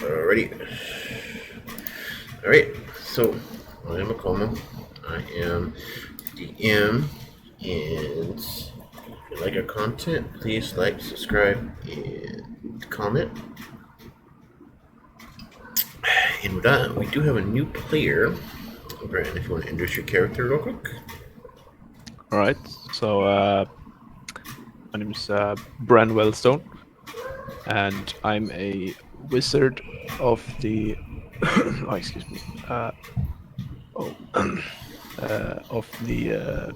Alrighty. Alright, so I am Akoma. I am DM, and if you like our content, please like, subscribe, and comment. And with that, we do have a new player. Brandon, if you want to introduce your character real quick. All right. So my name is Bran Wellstone, and I'm a wizard of the. Oh, excuse me. Of the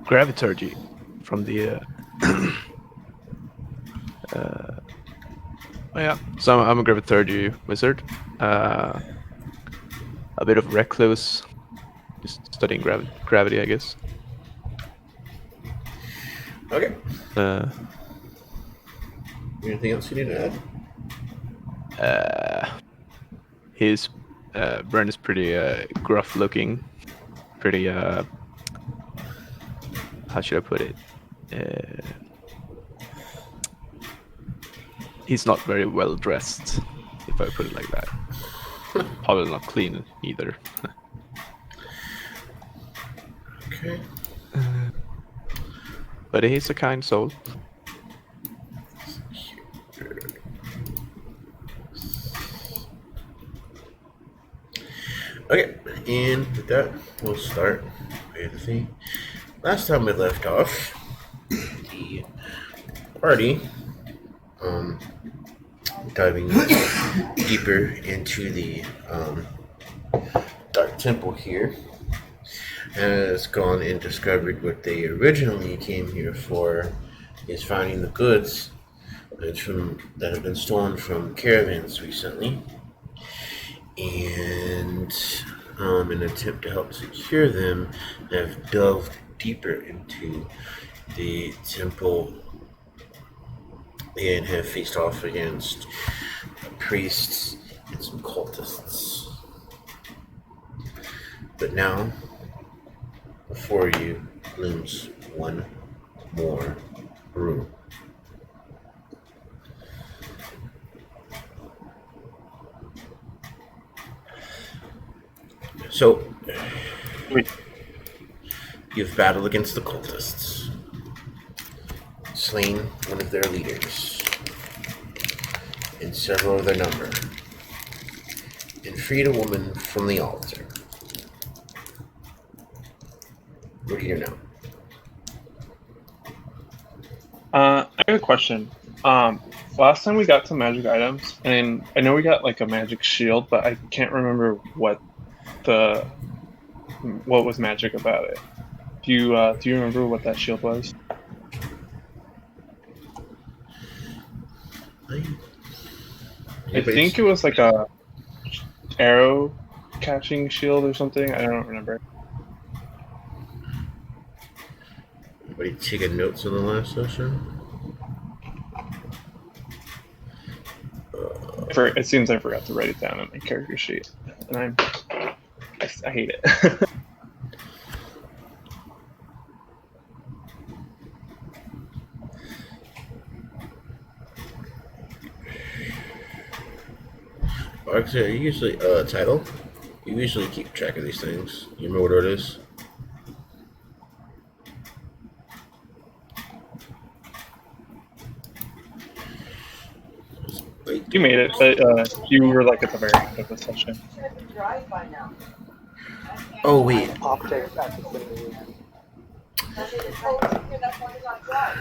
graviturgy from the. Oh yeah. So I'm a graviturgy wizard. A bit of recluse, just studying gravity, I guess. Okay. Uh, Anything else you need to add? His Bran is pretty gruff looking, pretty how should I put it? He's not very well dressed, if I put it like that. Probably not clean either. Okay. But he's a kind soul. Okay, and with that, we'll start with the last time we left off. The party, diving deeper into the Dark Temple here, has gone and discovered what they originally came here for, is finding the goods that have been stolen from caravans recently. And in an attempt to help secure them, have delved deeper into the temple and have faced off against priests and some cultists. But now, before you looms one more room. So, you've battled against the cultists, slain one of their leaders, and several of their number, and freed a woman from the altar. What do you know? I have a question. Last time we got some magic items, and I know we got like a magic shield, but I can't remember what was magic about it. Do you remember what that shield was? I think it was like a arrow catching shield or something. I don't remember. Anybody taking notes on the last session? It seems I forgot to write it down on my character sheet, and I hate it. Actually, are you usually title? You usually keep track of these things. You remember what it is? You made it, but you were like at the very end of the session. Oh wait.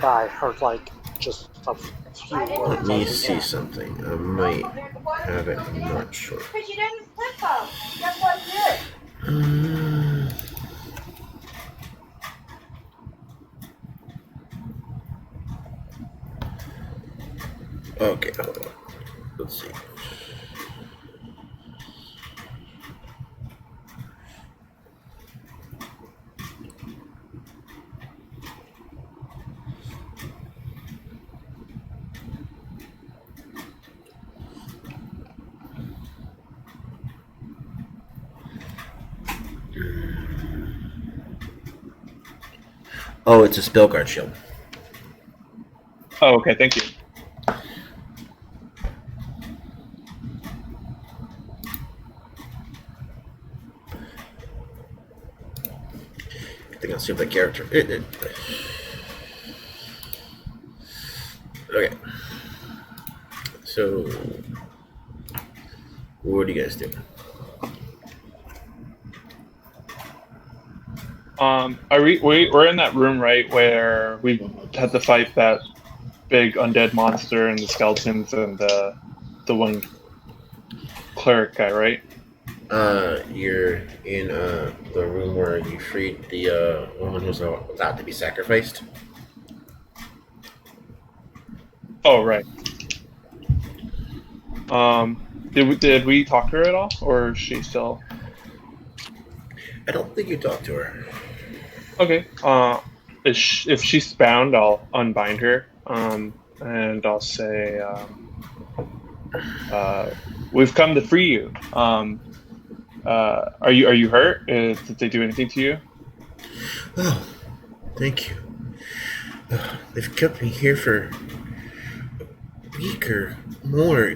I heard like just a few words. Let me see something. I might have it. I'm not sure. Because you didn't flip them. That's what I did. Okay, hold on. Let's see. Oh, it's a spell guard shield. Oh, okay, thank you. think I'll save that character. Okay. So, what do you guys do? We're in that room, right, where we had to fight that big undead monster and the skeletons and the one cleric guy, right? You're in the room where you freed the woman who's about to be sacrificed. Oh, right. Did we talk to her at all, or is she still? I don't think you talked to her. Okay. If she's bound, I'll unbind her. And I'll say, "We've come to free you. Are you hurt? Did they do anything to you?" Oh, thank you. They've kept me here for a week or more.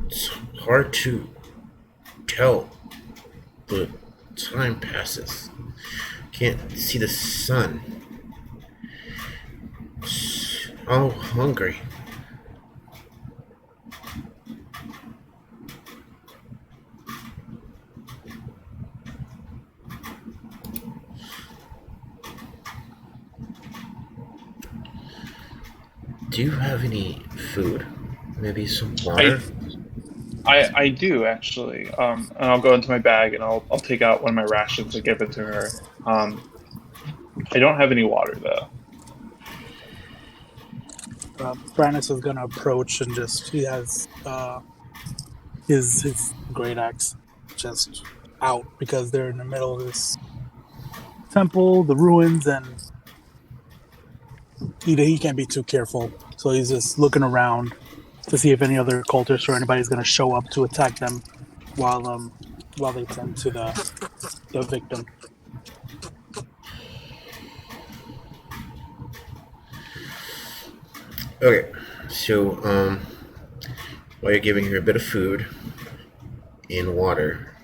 It's hard to tell. The time passes. Can't see the sun. So hungry. Do you have any food? Maybe some water? I do actually. And I'll go into my bag and I'll take out one of my rations and give it to her. I don't have any water though. Brandis is gonna approach and he has his great axe just out because they're in the middle of this temple, the ruins, and he can't be too careful. So he's just looking around to see if any other cultists or anybody's gonna show up to attack them while they tend to the victim. Okay, so while you're giving her a bit of food and water,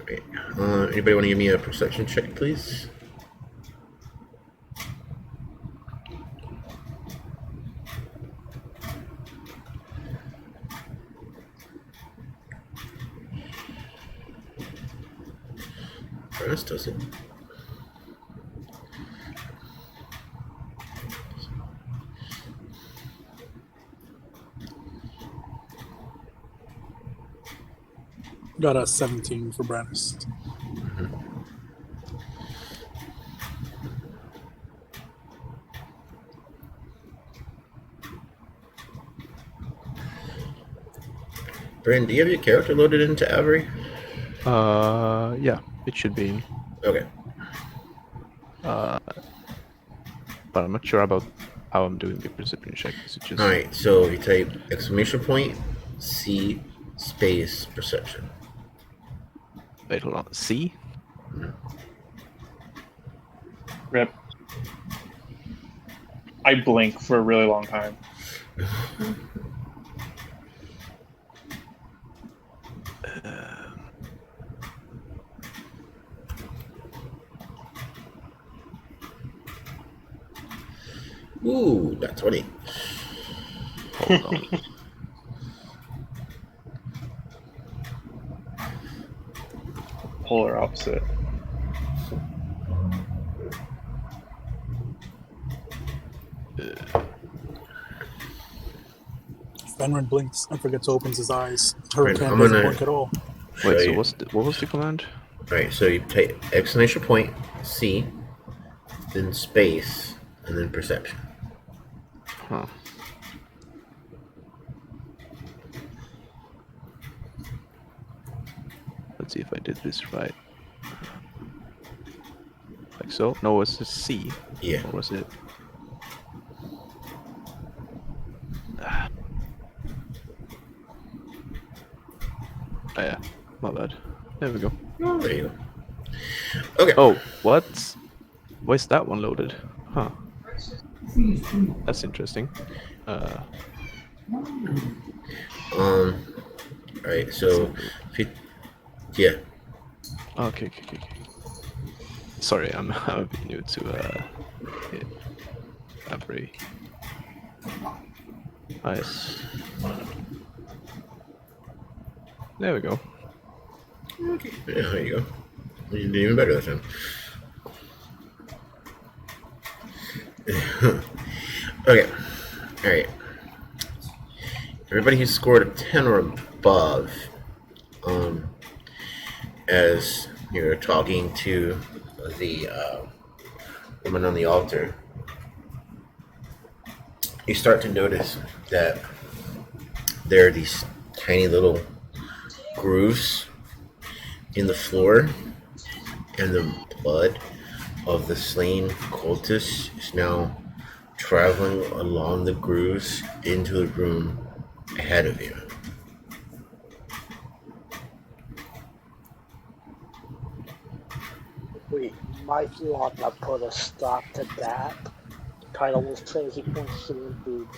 okay, anybody want to give me a perception check, please? First does it? Got a 17 for Brandis. Brandon, do you have your character loaded into Avery? Yeah, it should be. Okay. But I'm not sure about how I'm doing the perception check. Is it just... Alright, so you type exclamation point, C, space, perception. Wait, hold on. C? Rip. I blink for a really long time. Ooh, that's 20. Hold on. Polar opposite. Fenrir blinks and forgets to open his eyes. Right, Hurricane I'm doesn't gonna- blink at all. Wait, so you- what was the command? Alright, so you type exclamation point, C, then space, and then perception. Huh. Let's see if I did this right. Like so? No, it's a C. Yeah. Or was it? Oh yeah, my bad. There we go. Oh, there you go. Okay. Oh, what? Why is that one loaded? Huh. That's interesting. Alright, so if you, yeah. Okay. Sorry, I'm a bit new to Abri. Nice. There we go. Yeah, there you go. You did even better this time. Okay. Alright. Everybody who scored a 10 or above, as you're talking to the woman on the altar, you start to notice that there are these tiny little grooves in the floor, and the blood of the slain cultist is now traveling along the grooves into the room ahead of you. We might want to put a stop to that. Title was Crazy Points to boobs.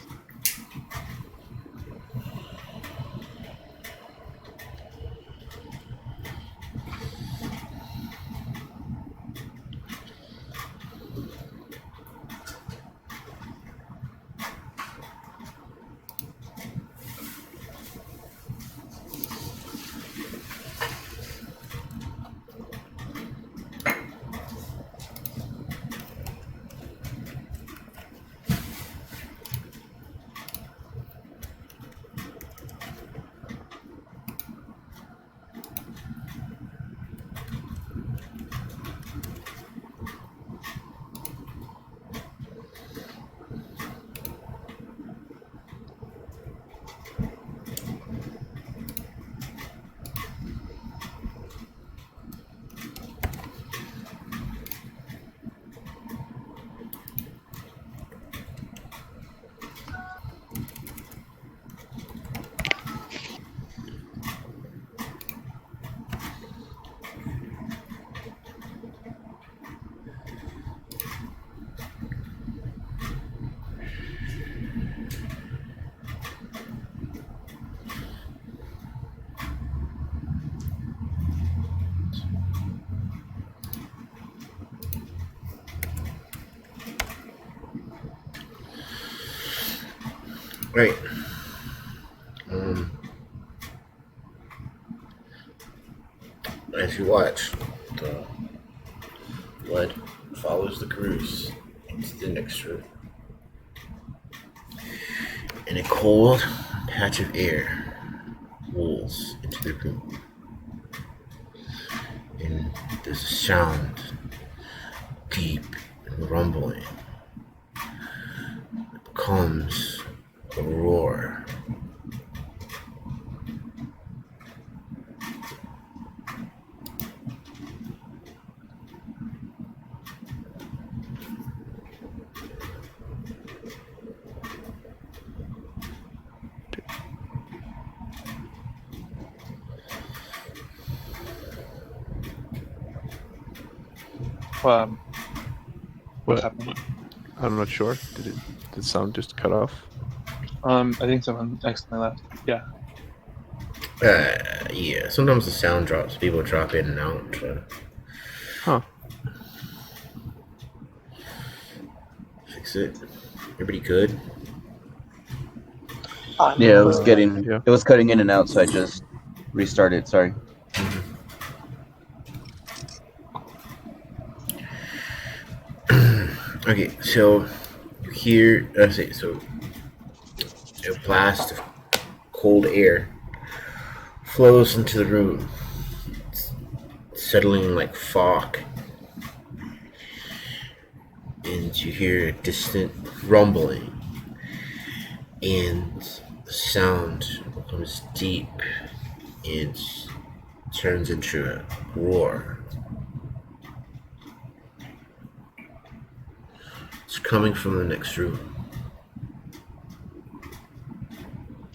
Right. As you watch, the blood follows the grooves into the next room. And a cold patch of air rolls into the room. And there's a sound, deep and rumbling. It becomes a roar. What's What? happening? I'm not sure. Did the sound just cut off? I think someone accidentally left. Yeah. Yeah, sometimes the sound drops. People drop in and out. Huh. Fix it. Everybody good? Yeah, it was getting, Yeah. it was cutting in and out, so I just restarted. Sorry. Okay, so you hear, so a blast of cold air flows into the room, settling like fog. And you hear a distant rumbling, and the sound becomes deep and turns into a roar. It's coming from the next room.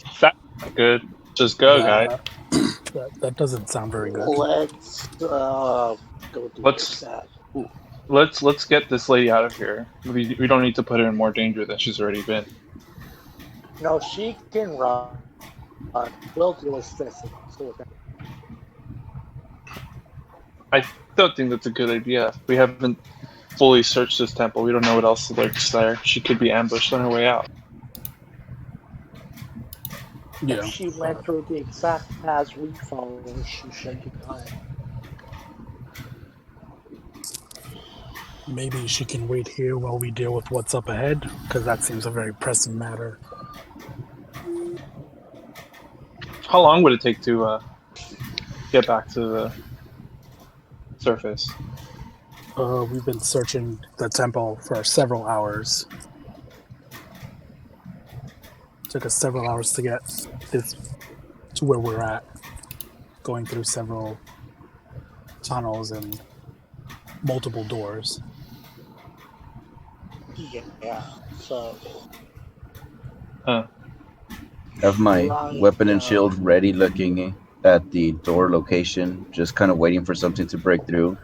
That's not good. Just go, guys. That doesn't sound very good. Let's go do Let's- that. Let's get this lady out of here. We don't need to put her in more danger than she's already been. No, she can run. We'll deal with this. I don't think that's a good idea. We haven't fully searched this temple. We don't know what else lurks there. She could be ambushed on her way out. Yeah. If she went through the exact paths we followed, she should be fine. Maybe she can wait here while we deal with what's up ahead, because that seems a very pressing matter. How long would it take to get back to the surface? We've been searching the temple for several hours. Took us several hours to get this to where we're at, going through several tunnels and multiple doors. Yeah, so I have my weapon and shield ready, looking at the door location, just kind of waiting for something to break through.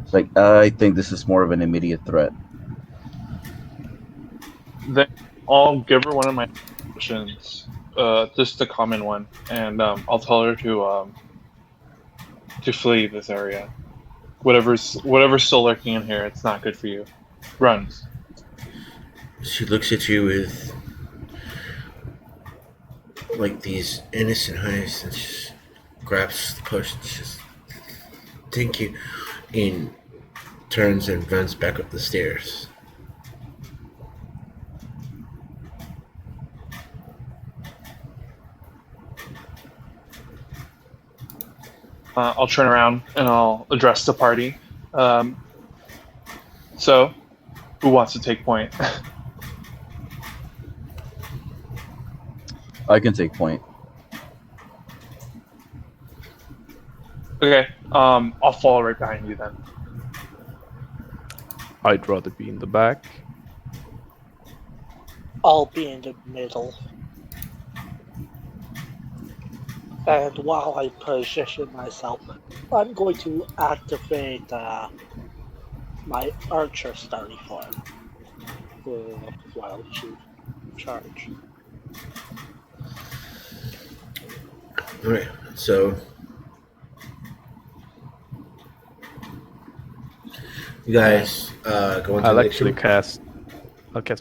It's like, I think this is more of an immediate threat. Then I'll give her one of my options, just a common one, and I'll tell her to flee this area. Whatever's still lurking in here, it's not good for you. Run. She looks at you with like these innocent eyes and just grabs the push and just thank you, and turns and runs back up the stairs. I'll turn around and I'll address the party. So, who wants to take point? I can take point. Okay, I'll fall right behind you then. I'd rather be in the back. I'll be in the middle. And while I position myself, I'm going to activate my Archer starting form while you charge. Alright, so you guys go into I'll the actually cast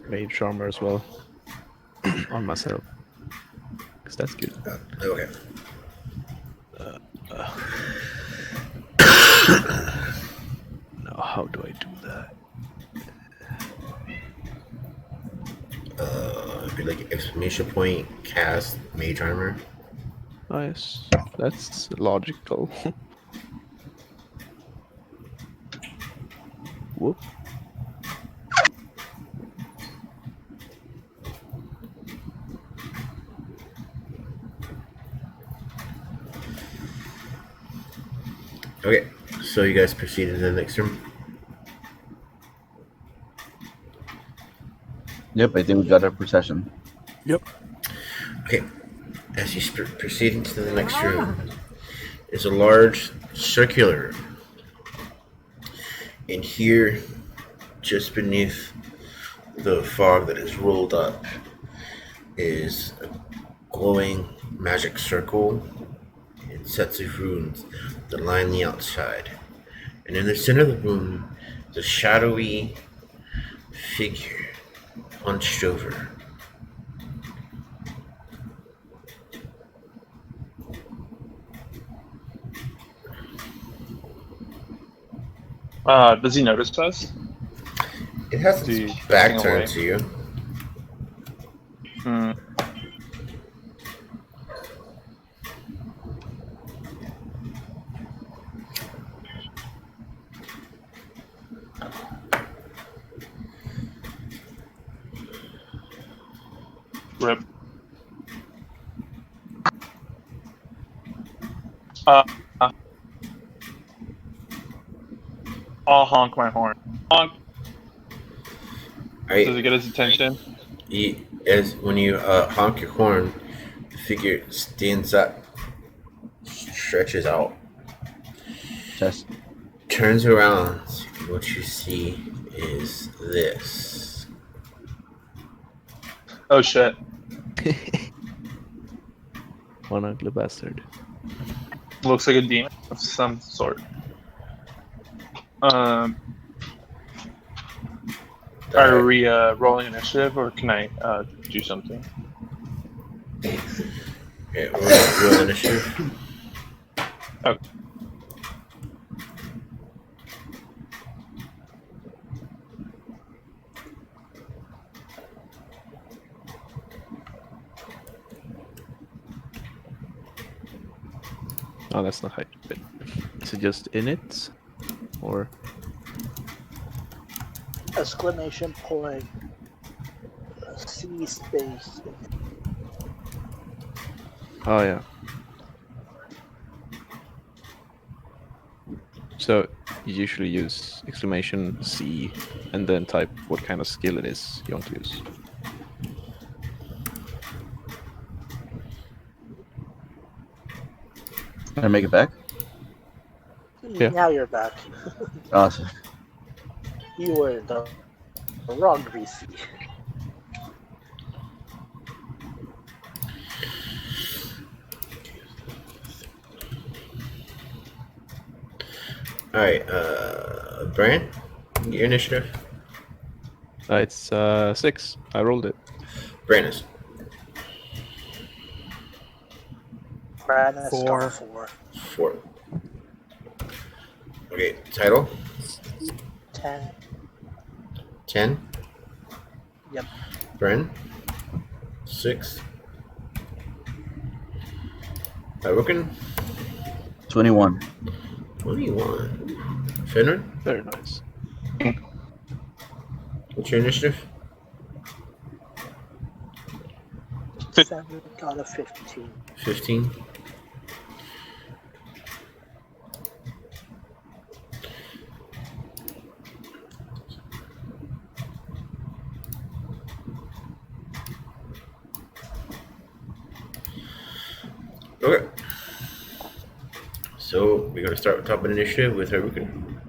Mage Armor as well on myself, because that's good. Okay. Now, how do I do that? It'd be like exclamation point, cast, mage armor. Nice. That's logical. Whoop. Okay, so you guys proceed to the next room. Yep, I think we got our procession. Yep. Okay, as you proceed into the next room, is a large circular room. And here, just beneath the fog that has rolled up, is a glowing magic circle and sets of runes that line the outside. And in the center of the room, is a shadowy figure hunched over. Does he notice us? It has Is he its back looking turned away? to you. Hmm. Rip. I'll honk my horn. Honk. Does Right? it get his attention? As when you honk your horn, the figure stands up, stretches out, Test. turns around, and what you see is this. Oh shit. One ugly bastard. Looks like a demon of some sort. Are we rolling initiative, or can I do something? Yeah, roll initiative. Oh. Oh, that's not height. But is it just in it, or? Exclamation point. C space. Oh yeah. So you usually use exclamation C and then type what kind of skill it is you want to use. Can I make it back? Yeah. Now you're back. Awesome. You were the wrong VC. All right, Brian, your initiative. It's 6. I rolled it. Brandis. Brandon's Four. got 4. 4. Okay, title. 10. 10. Yep. Bren. 6. Rookin. 21. 21. Finner. Very nice. What's your initiative? 7 got a 15. 15. Okay. So we're gonna start with top of initiative with Harukin.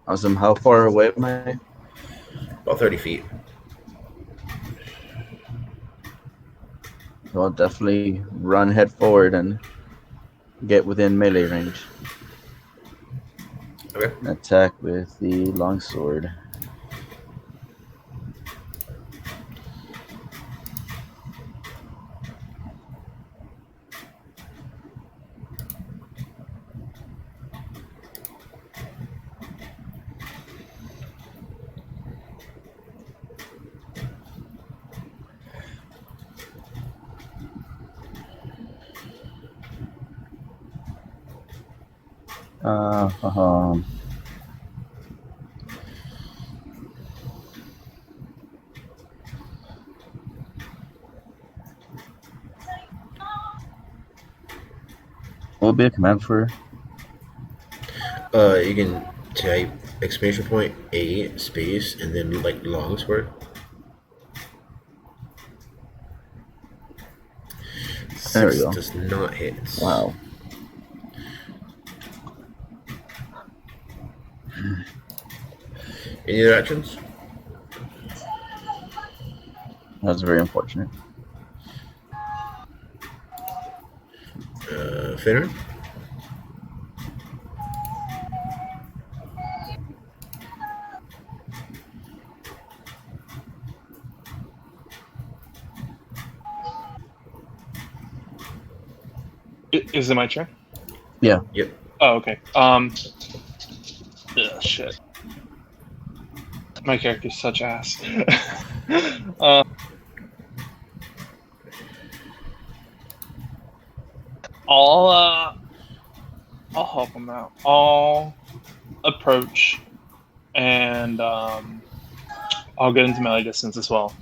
Awesome. How far away am I? About 30 feet. I'll definitely run head forward and get within melee range. Okay. Attack with the longsword. What would be a command for? You can type exclamation point A space and then like longsword. There we go. Does not hit. Wow. Any other actions? That's very unfortunate. Finner? Is it my turn? Yeah. Yep. Oh, okay. Shit. My character's such ass. I'll help him out. I'll approach, and I'll get into melee distance as well.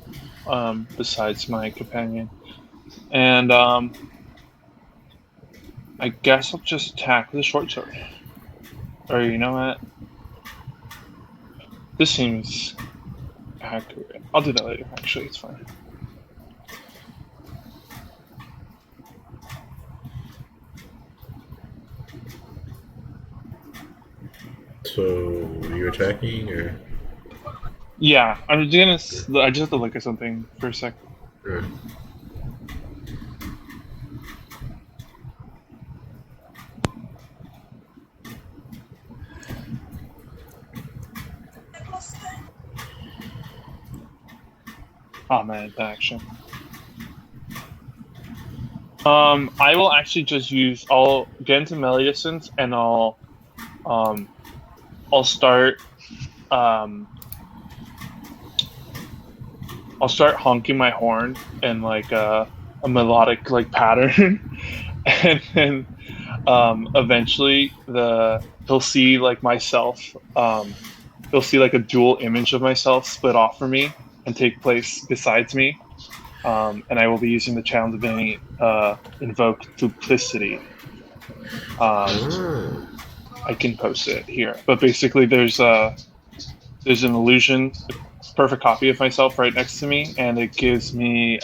Besides my companion, and I guess I'll just attack with a short sword. Or you know what? This seems accurate. I'll do that later. Actually, it's fine. So you're attacking, or? Yeah, I'm just gonna. I just have to look at something for a sec. Or... Oh man, action. I will actually just use. I'll get into melee distance, and I'll start. I'll start honking my horn in like a melodic like pattern, and then eventually he'll see like myself. He'll see like a dual image of myself split off from me and take place besides me. And I will be using the channel divinity invoke duplicity. I can post it here, but basically there's an illusion, a perfect copy of myself right next to me, and it gives me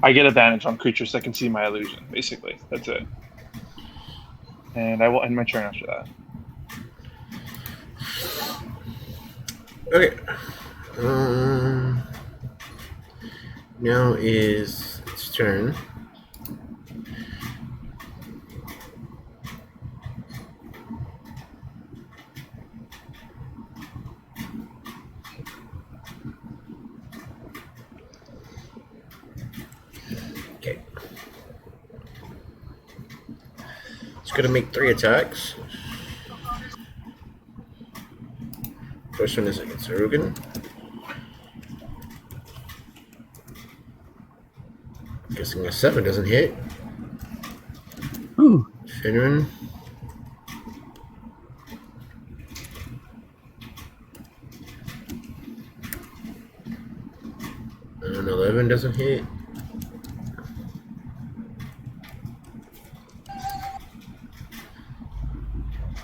I get advantage on creatures that can see my illusion. Basically, that's it. And I will end my turn after that. Okay. Now is its turn. Okay. It's gonna make 3 attacks. First one is against Arugan. Guessing a 7 doesn't hit. Ooh. Finran. An 11 doesn't hit.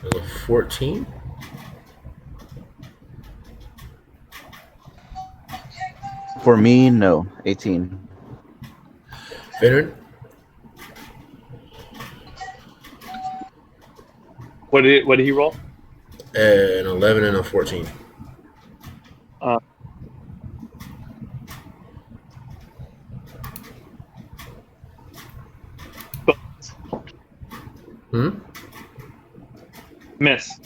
There's a 14. For me, no. 18. Finran. What did he roll? An 11 and a 14. Miss.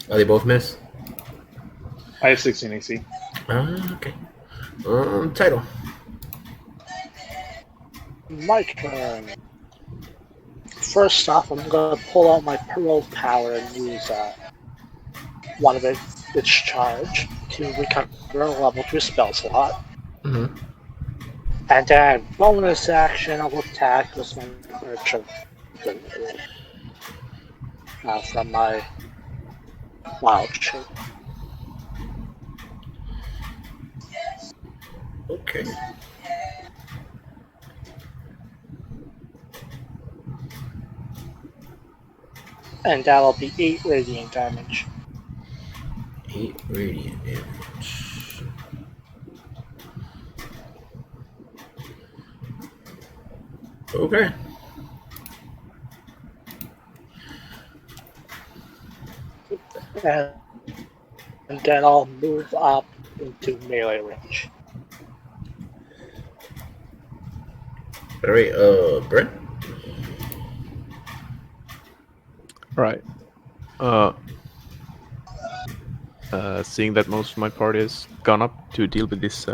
Oh, they both miss? I have 16 AC. Okay. Title. My turn. First off, I'm gonna pull out my Pearl Power and use one of its charge to recover a level 2 spell slot. Mm-hmm. And then bonus action, I'll attack with my Merchant from my Wild Shape. Okay. And that'll be 8 radiant damage. 8 radiant damage. Okay. And then I'll move up into melee range. Alright, Brent? Right. Seeing that most of my party has gone up to deal with this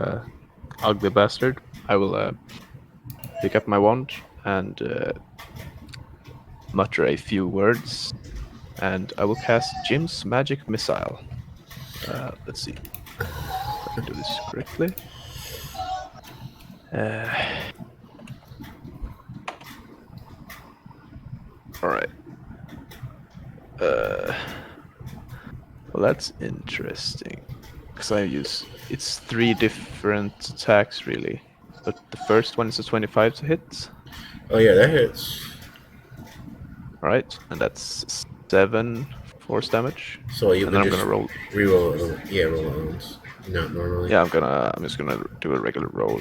ugly bastard, I will pick up my wand and mutter a few words, and I will cast Jim's Magic Missile. Let's see if I can do this correctly. Alright. Well, that's interesting. Because it's 3 different attacks, really. But the first one is a 25 to hit. Oh yeah, that hits. Alright, and that's 7 force damage. So you And can then I'm just gonna roll. reroll it. Roll it once. Not normally. Yeah, I'm just gonna do a regular roll.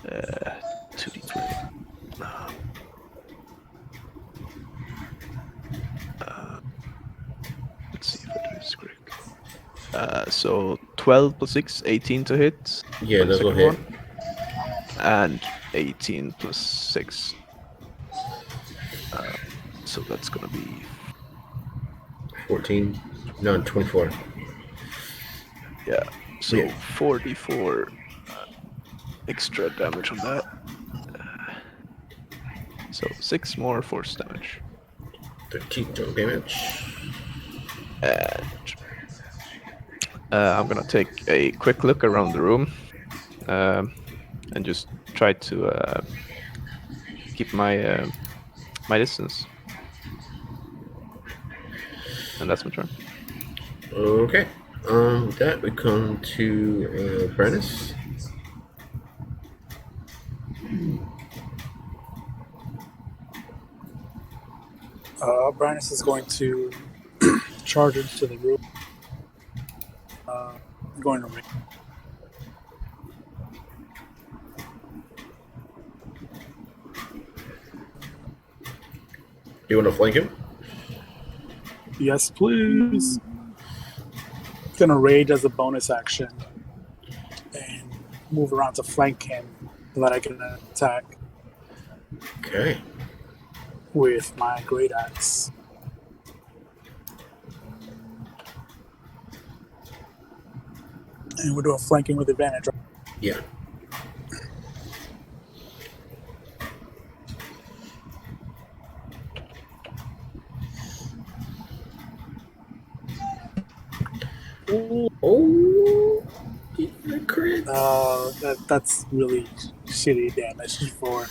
2d20. Let's see if I do this correct. So 12 plus 6, 18 to hit. Yeah, for the those will second hit. one. And 18 plus 6. So that's gonna be 14. No, 24. so Yeah. 44 extra damage on that. So 6 more force damage. 13 total damage. And I'm gonna take a quick look around the room and just try to keep my my distance. And that's my turn. Okay. With that, we come to Brennus. Brandis is going to charge into the room. Going to ring. Do you want to flank him? Yes, please. Gonna rage as a bonus action and move around to flank him so that I can attack Okay. with my great axe. And we're doing flanking with advantage. Yeah. Oh, yeah, crit. That's really shitty damage for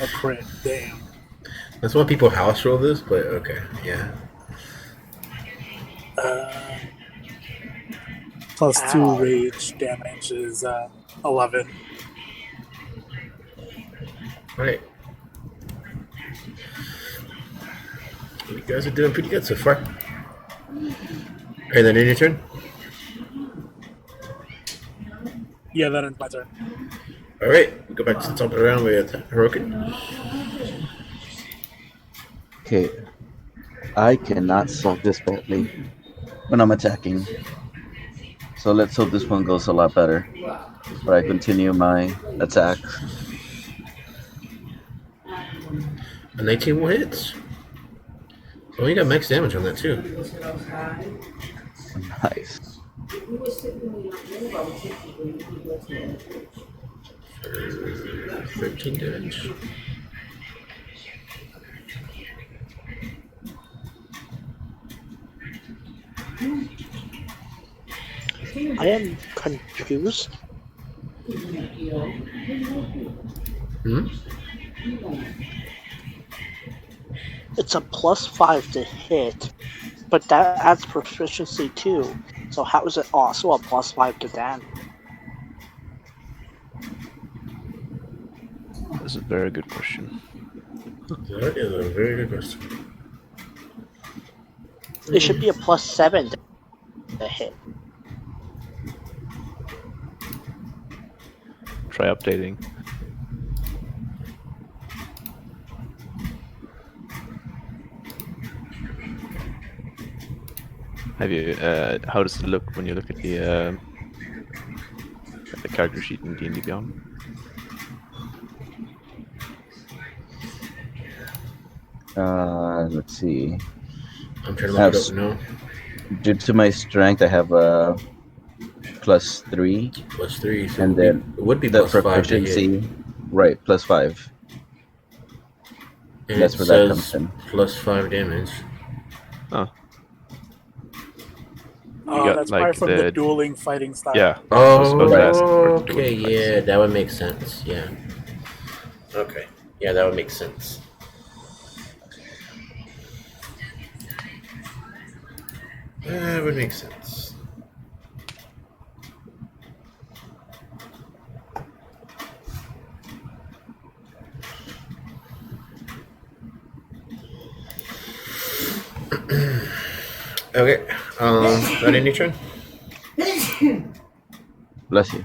a crit. Damn. That's why people house roll this, but okay, yeah. Plus Ow. 2 rage damage is 11. Alright. You guys are doing pretty good so far. Alright, then in your turn. Yeah, that ends my turn. Alright, we go back to the top of the round with Hirokin. Okay. I cannot solve this badly when I'm attacking. So let's hope this one goes a lot better. Where I continue my attack. A 19 will hit. Oh, you got max damage on that too. Nice. 13 damage. I am confused. Hmm? It's a +5 to hit, but that adds proficiency too. So how is it also a +5 to damage? That's a very good question. That is a very good question. It should be a +7 to hit. Try updating. Have you? How does it look when you look at the character sheet in D&D Beyond? Let's see. I'm trying to look it up now. Due to my strength, I have a +3, +3, so and then it would be the +5 to hit. proficiency. Right, +5. And That's it where that says comes in. +5 damage. got, That's like, probably from the the- dueling fighting style. Yeah. I was supposed to ask for Oh, the okay, dueling fights. yeah, that would make sense. Yeah. Okay, yeah, that would make sense. That would make sense. Okay, that in your turn? Bless you.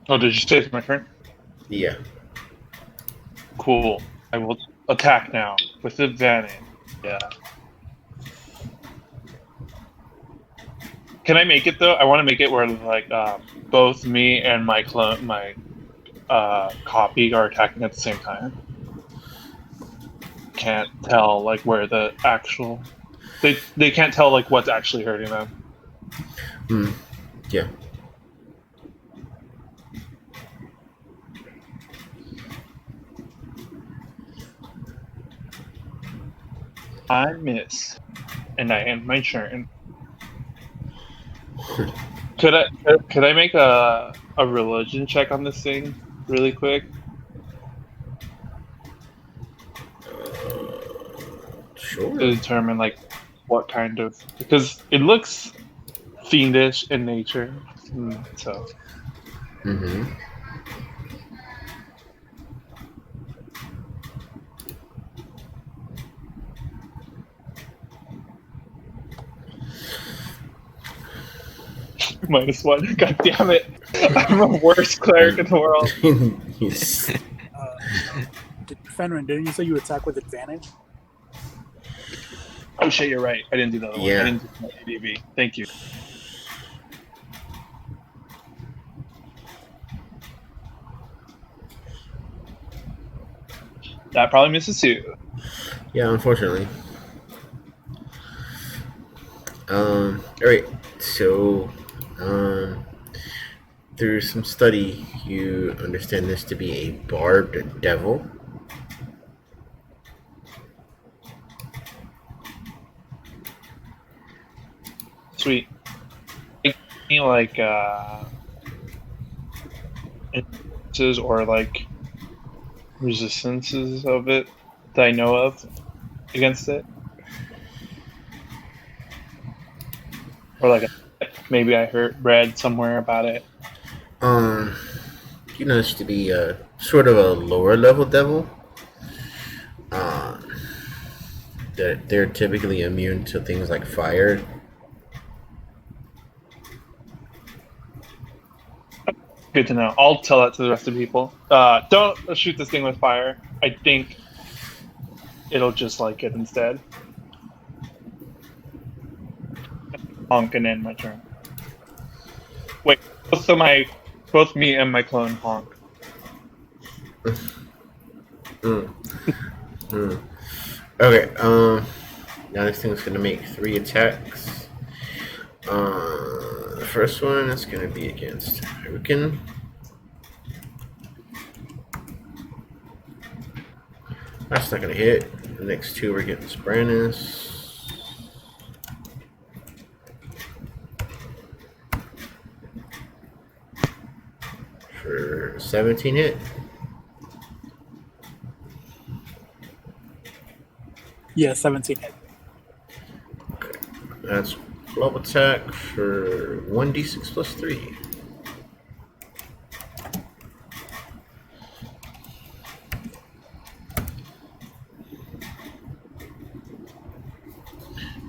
Oh, did you say it's my turn? Yeah. Cool. I will attack now with advantage. Yeah. Can I make it though? I want to make it where like both me and my copy are attacking at the same time. Can't tell like where the actual they can't tell like what's actually hurting them. Hmm. Yeah. I miss, and I end my turn. Could I make a religion check on this thing really quick Sure. to determine like what kind of, because it looks fiendish in nature. So Mm-hmm. -1. God damn it! I'm the worst cleric in the world. Yes. Fenrin, didn't you say you attack with advantage? Oh shit, you're right. I didn't do the other one. Yeah. I didn't do the ADV. Thank you. That probably misses too. Yeah, unfortunately. Alright, so through some study you understand this to be a barbed devil. Sweet. Any like instances or like resistances of it that I know of against it, or like maybe I read somewhere about it. You know this to be sort of a lower level devil. They're typically immune to things like fire. Good to know. I'll tell that to the rest of the people. Don't shoot this thing with fire. I think it'll just like it instead. Honk and end my turn. Wait, both me and my clone honk. Okay, now this thing's gonna make 3 attacks. The first one is gonna be against Hurricane. That's not gonna hit. The next 2 we're getting Spranus. For 17 hit. Yeah, 17 hit. Okay. That's club attack for 1d6 plus 3.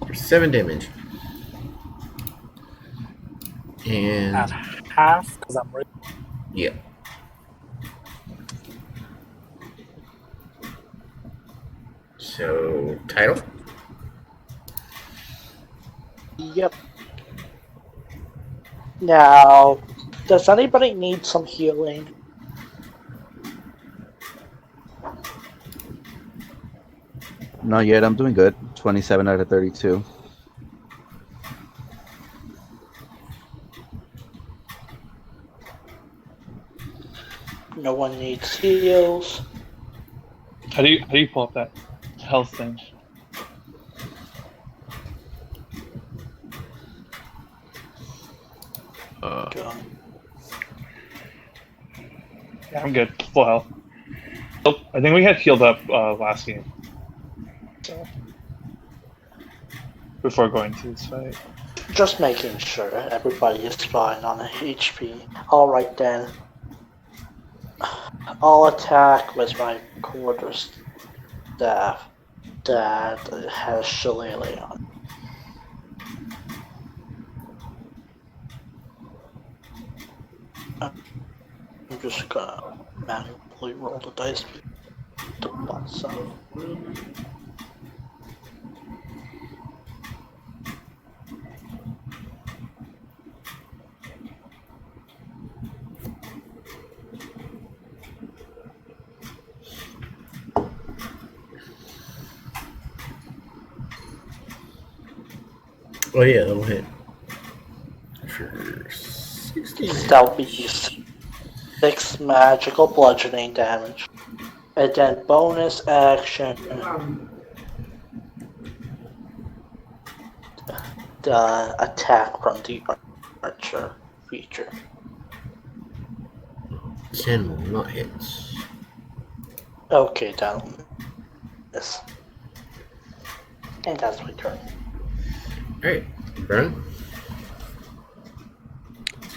For 7 damage. And At half, because I'm right. yeah. So title? Yep. Now, does anybody need some healing? Not yet. I'm doing good. 27 out of 32. No one needs heals. How do you pull up that health thing? Go. Yeah, I'm good. Full health. Oh, I think we had healed up last game. So, before going to this fight. Just making sure everybody is fine on HP. Alright then. I'll attack with my quarterstaff that has Shillelagh on. I'm just gonna manually roll the dice to bounce out. Oh yeah, that'll hit. For 16. That would be 6 magical bludgeoning damage. And then bonus action, the attack from the archer feature. 10 will not hit. Okay, that'll miss. And that's my turn. Alright, Burn.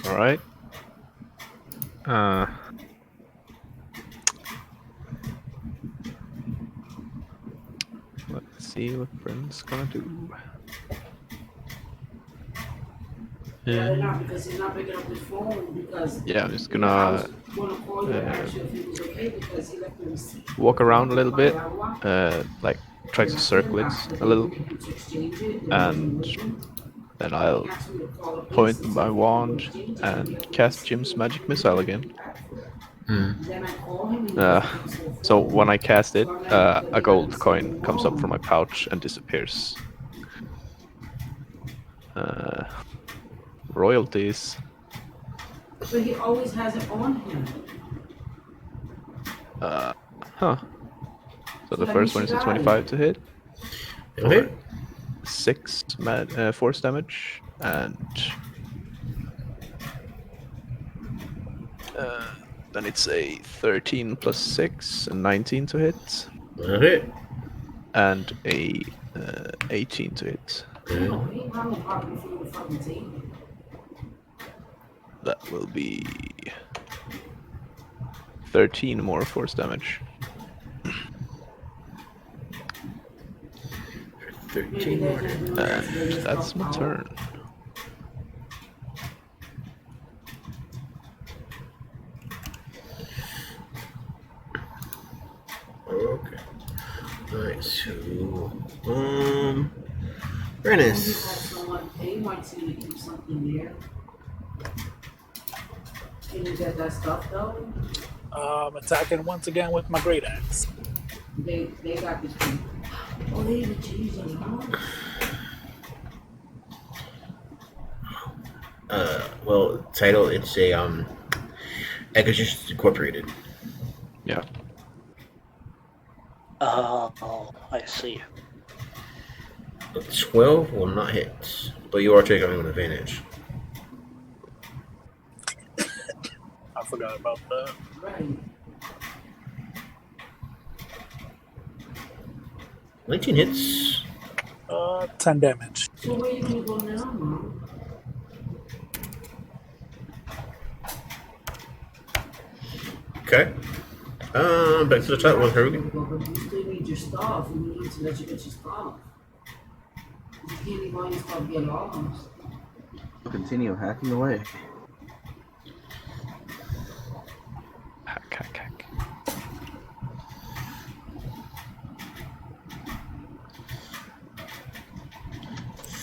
Alright. Let's see what Bryn's gonna do. Not because he's not picking up his phone because Yeah, I'm just gonna want to call you and ask you if he was okay because he left the receipt. walk around a little bit, like try to circle it a little, and then I'll point my wand and cast Jim's magic missile again. So when I cast it, a gold coin comes up from my pouch and disappears. Royalties. But he always has it on him. Huh. So the first one is a 25 to hit. It'll hit. 6 force damage, and then it's a 13 plus 6 and 19 to hit, That'll hit. and a 18 to hit. No, he ain't probably popping through the fucking table. That will be 13 more force damage. 13 more. And that's my turn. Okay. Alright, so Rennis. They might see to keep something there. Can you get that stuff though? Attacking once again with my great axe. They got this thing. Oh, they even changed it, huh? Well, title it's a Exorcist Incorporated. Yeah. Oh, I see. 12 will not hit, but you are taking an advantage. I forgot about that. Right. 19 hits. 10 damage. So where you gonna go now, Mom? Okay. Back to the top with Haruki. But you still need your stuff. We need to let you get your stuff. You can't leave all your stuff get lost. Continue hacking away. Hack, hack, hack.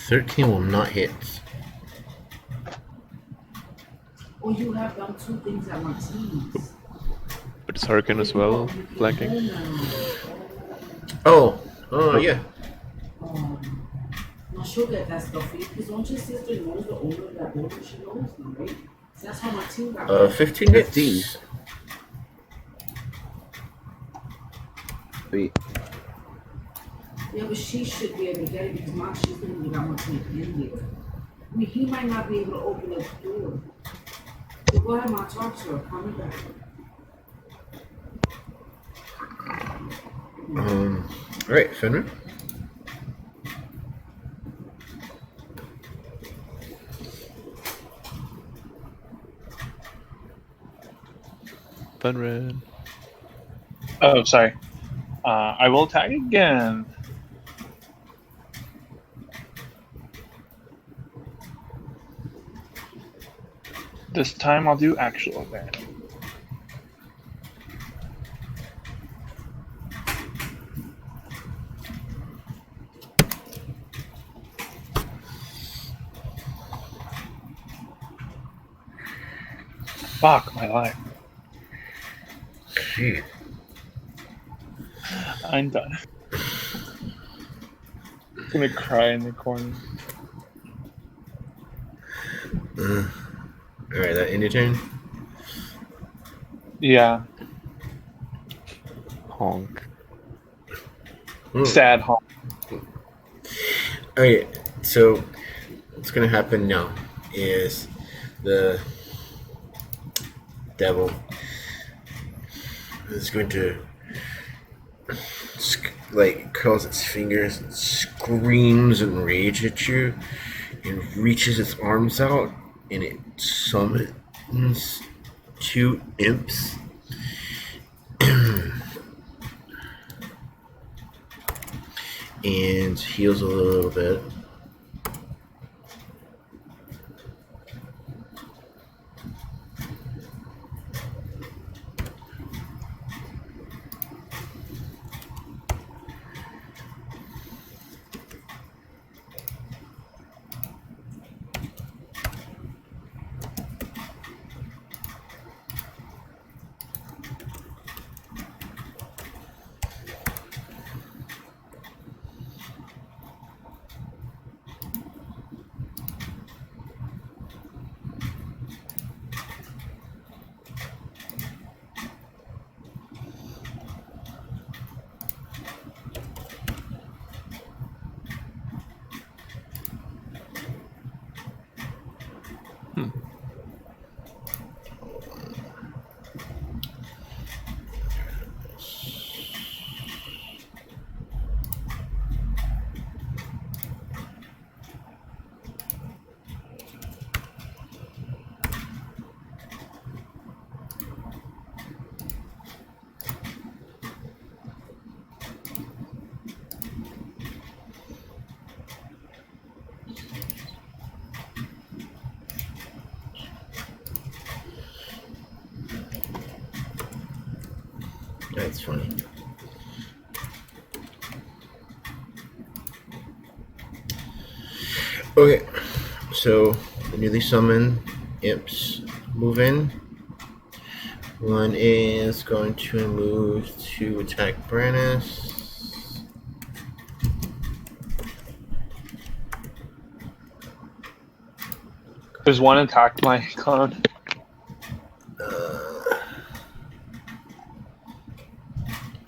$13 will not hit. Or you have done 2 things at Martinez. But it's Hurricane as well, flanking. Oh, yeah. Now she'll get that stuff for you because don't your sister knows the owner of that building? She knows them, right? So that's how Martin got 15 hits. 15. Sweet. Yeah, but she should be able to get it because Mom, she's the one who got Martin in there. I mean, he might not be able to open the door. So go ahead, Mom, talk to her. Call me back. Alright, Fenrir. Fenrir. Oh, sorry. I will attack again. This time I'll do actual advantage. Fuck my life. Shit. I'm done. Gonna cry in the corner. Alright, that end your turn? Yeah. Honk. Sad honk. Okay, so what's gonna happen now is the devil is going to curls its fingers and screams in rage at you and reaches its arms out and it summons 2 imps. And heals a little bit. That's funny. Okay, so the newly summoned imps move in. One is going to move to attack Brannis. There's one attacked my clone.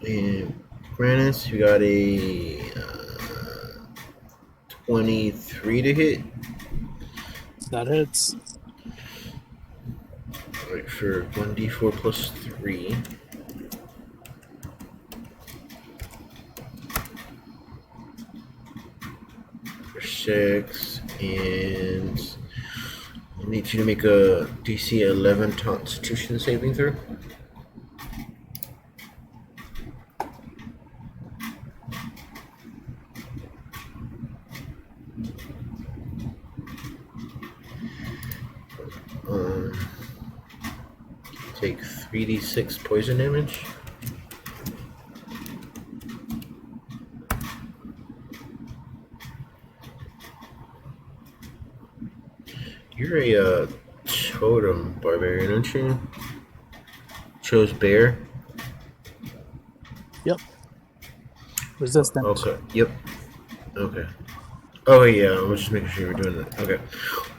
And Brannis, you got a 23 to hit. That hits. Right, for 1d4 plus 3. For 6, and I need you to make a DC 11 Constitution saving throw. Take 3d6 poison damage. You're a totem barbarian, aren't you? Chose bear. Yep. Resistant. Okay. Yep. Okay. Oh yeah, I was just making sure you were doing that. Okay.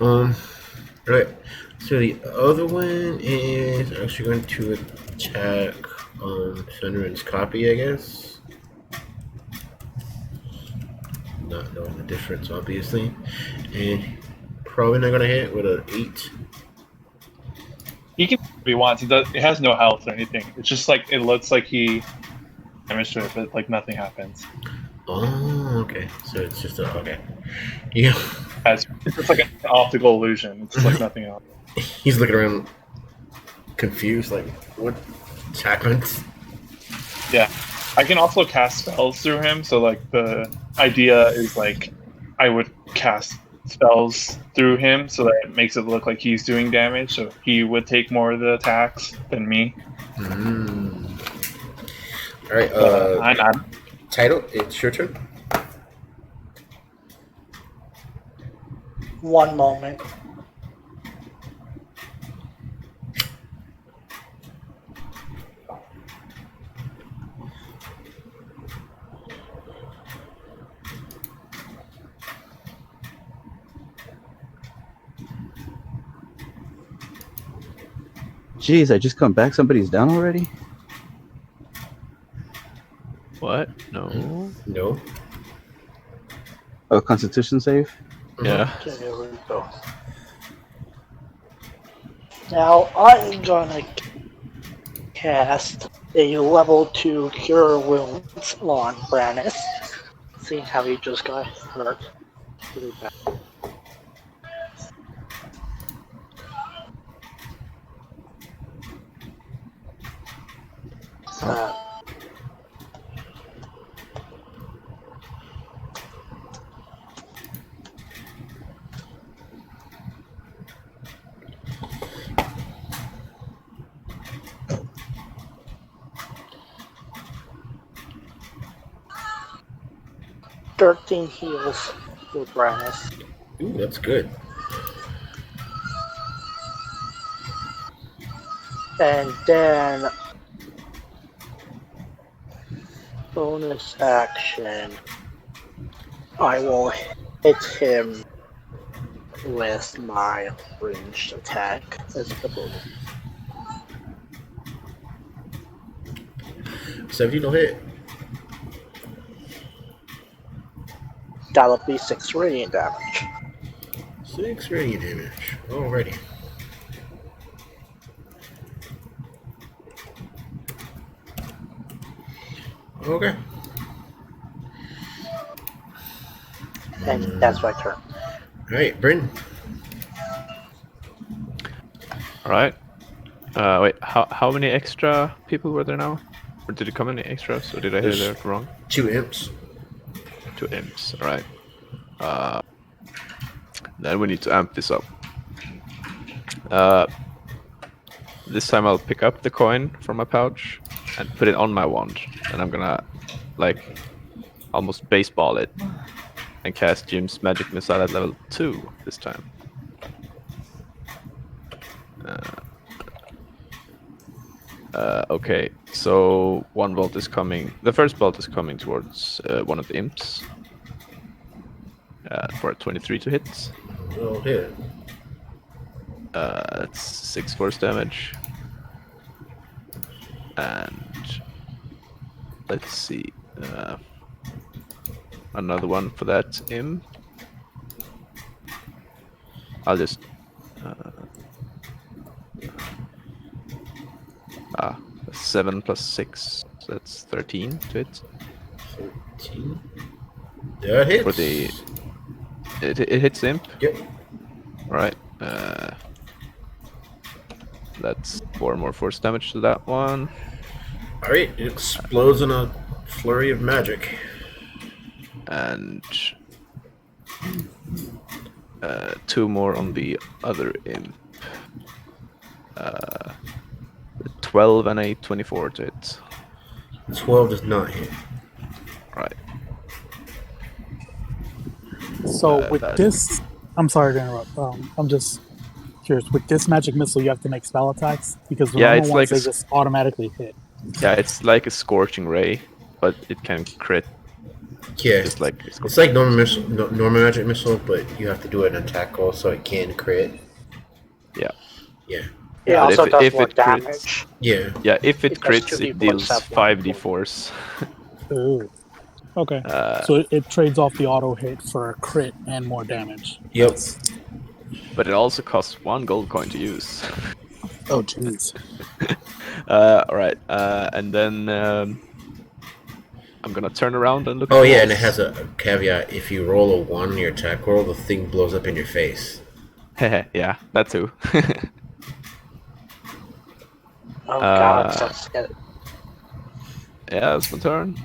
Alright. So the other one is actually going to attack Sunrin's copy, I guess. Not knowing the difference, obviously. And probably not gonna hit with an 8. He can if he wants. It has no health or anything. It's just like it looks like he damaged it, but like nothing happens. Oh, okay. So it's just okay. Yeah. It's just like an optical illusion. It's like nothing else. He's looking around confused, like, what happened? Yeah. I can also cast spells through him, so like the idea is like I would cast spells through him so that it makes it look like he's doing damage, so he would take more of the attacks than me. Alright, Title, it's your turn. One moment. Jeez, I just come back. Somebody's down already. What? No. No. Oh, Constitution save. Yeah. Okay, here we go. Now I'm gonna cast a level 2 Cure Wounds on Brannis. Seeing how he just got hurt. Really bad. Uh, "13 heals for Brannis. Ooh, that's good. And then bonus action, I will hit him with my ranged attack as the bonus. 17 will hit. That'll be 6 radiant damage. 6 radiant damage. Alrighty. Okay. And that's my turn. Alright, Bryn. Alright. Wait, how many extra people were there now? Or did it come any extras? Or did I hear There's- that wrong? 2 imps. 2 imps, alright. Then we need to amp this up. This time I'll pick up the coin from my pouch and put it on my wand. And I'm gonna, like, almost baseball it. And cast Jim's Magic Missile at level 2 this time. Okay, so 1 bolt is coming. The first bolt is coming towards one of the imps. For a 23 to hit. Will hit. That's 6 force damage. And let's see. Another one for that imp. I'll just 7 plus 6, so that's 13 to hit. 13. That hits. For the it hits imp. Yep. Right. That's 4 more force damage to that one. Alright, it explodes in a flurry of magic. And 2 more on the other imp. 12 and a 24 to hit. 12 does not hit. Right. So with that- this, I'm sorry to interrupt. I'm just curious. With this magic missile, you have to make spell attacks because the Yeah, normal it's ones like they a just automatically hit. Yeah, it's like a scorching ray, but it can crit. Yeah. Just like It's like normal magic missile, but you have to do an attack roll so it can crit. Yeah. Yeah. It But also if- does if more it crits- damage. Yeah. Yeah, if it It does crits, 2d4 it deals 7. 5d4s. Ooh. Okay. Uh, So it trades off the auto hit for a crit and more damage. Yep. but it also costs 1 gold coin to use. Oh jeez. Alright, and then I'm gonna turn around and look Oh at yeah, and it walls. has a caveat. If you roll a 1 on your attack roll, the thing blows up in your face. Yeah, that too. Oh god, so scared. Yeah, it's my turn.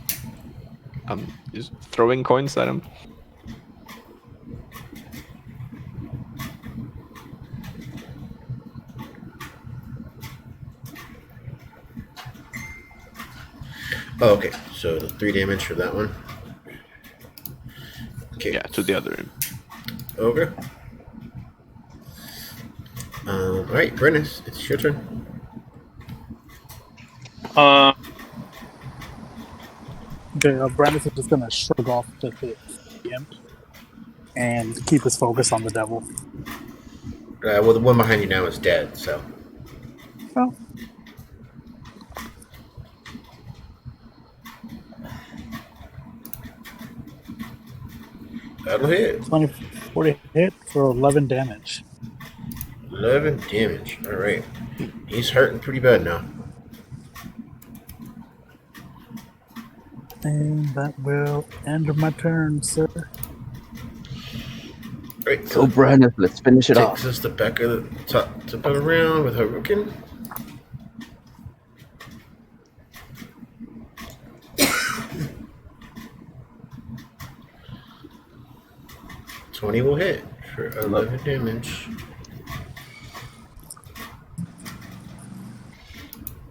I'm just throwing coins at him. Oh, okay. So the 3 damage for that one. Okay. Yeah, to the other imp. Okay. Alright, Brennis, it's your turn. Okay, Brandis is just gonna shrug off the imp and keep his focus on the devil. Well, the one behind you now is dead, so. Well, That'll hit. 20, 40 hit for 11 damage. 11 damage. Alright. He's hurting pretty bad now. And that will end my turn, sir. Alright, Go, Brandon. Let's finish it off. takes us the back of the top of the round with Haruken. Twenty will hit for 11 damage.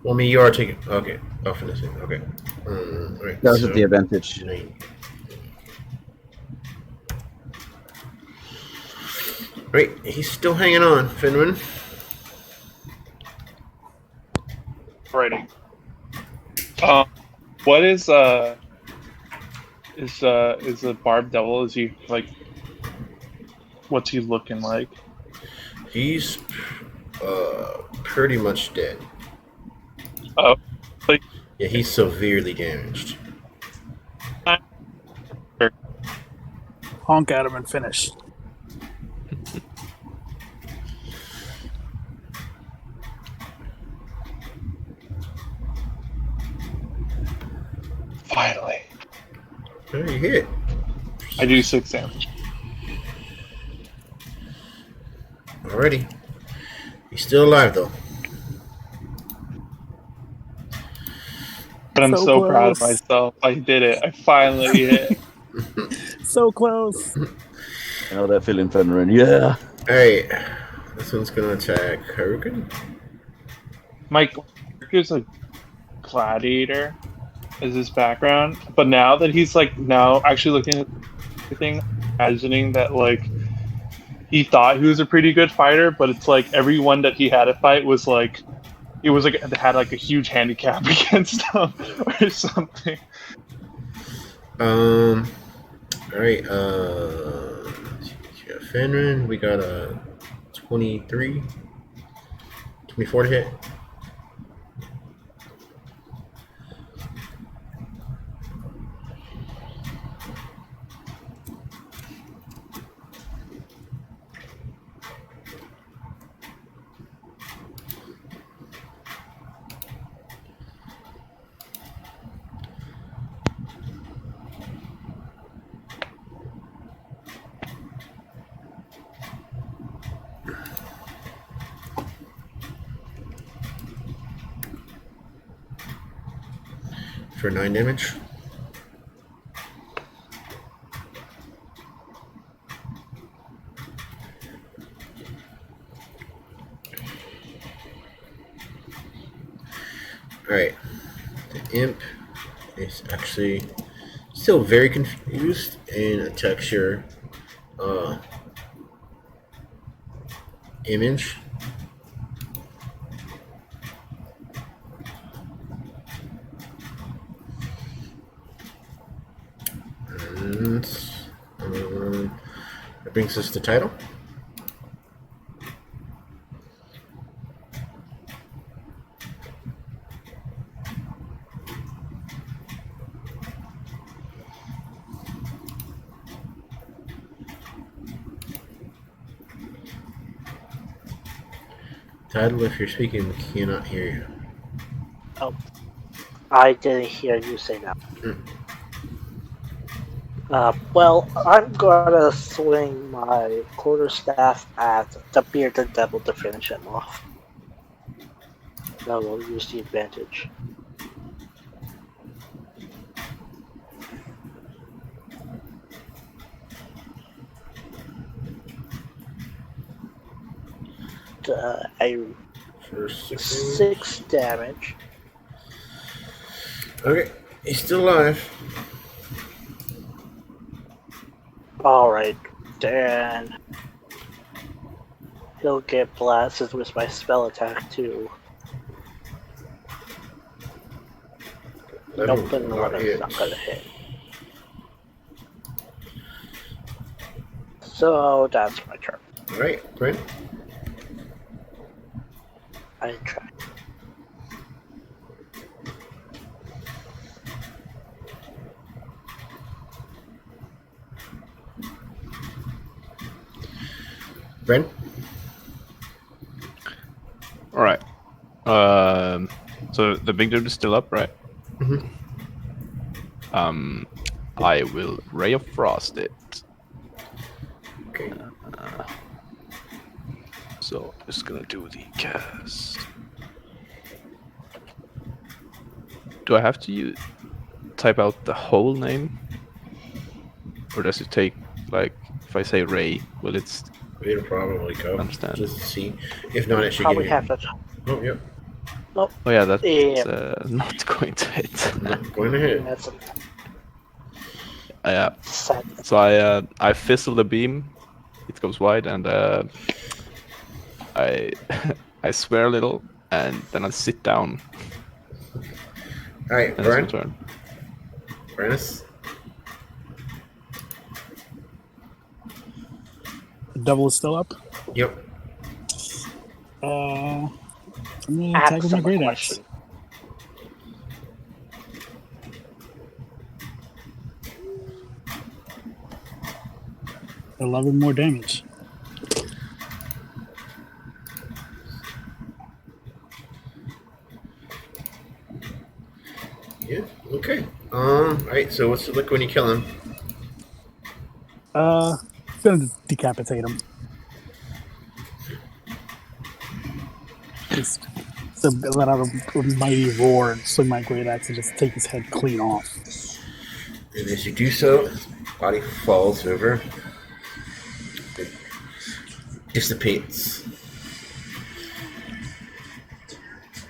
Well, I mean, you are taking. Okay, I'll finish it. Okay. Right, That was so with the advantage. 9. Right, he's still hanging on, Finman. Alrighty. What is a Barb Devil? Is he like? What's he looking like? He's pretty much dead. Oh, like Yeah, he's severely damaged. Honk at him and finish. finally. Oh, you hit. I do 6 damage. Alrighty. He's still alive, though. But I'm So so proud of close. myself. I did it. I finally hit. So close. I know that feeling, Fenrir. Yeah. Alright. This one's gonna attack Haruken. Mike is a gladiator is his background, but now that he's like now actually looking at everything, imagining that like he thought he was a pretty good fighter, but it's like everyone that he had to fight was like it was like had like a huge handicap against him or something. Alright, Fenrir, we got a 23, 24 to hit. For 9 damage. Alright. The imp is actually still very confused and attacks your image. And that brings us to title. Title, if you're speaking, we cannot hear you. Oh, I didn't hear you say that. Well, I'm gonna swing my quarterstaff at the bearded devil to finish him off. I will use the advantage. For 6 damage. 6 damage. Okay, he's still alive. Alright, then he'll get blasted with my spell attack too. That'll Nope, and not one hit. is not gonna hit. So that's my turn. Alright, Brent. I try. Bren? All right. So the big dude is still up, right? Mhm. I will Ray of Frost it. Okay. So just gonna do the cast. Do I have to type out the whole name, or does it take like if I say Ray, will it It'll probably go. understand? Just to see. If not, it should Probably give you. have to. Oh, yep. Nope. Oh yeah, that's Yeah. not going to hit. Not going ahead. That's a Yeah. sad. So I fizzle the beam. It goes wide, and I I swear a little, and then I sit down. All right, And it's my Bren. turn. Brennus. The devil is still up. Yep. I'm gonna attack Ask with my him a great axe. question. $11 more damage. Yeah. Okay. All right. So what's it look when you kill him? Gonna decapitate him. Just so let out a mighty roar and swing my great axe and just take his head clean off. And as you do so, his body falls over. It dissipates.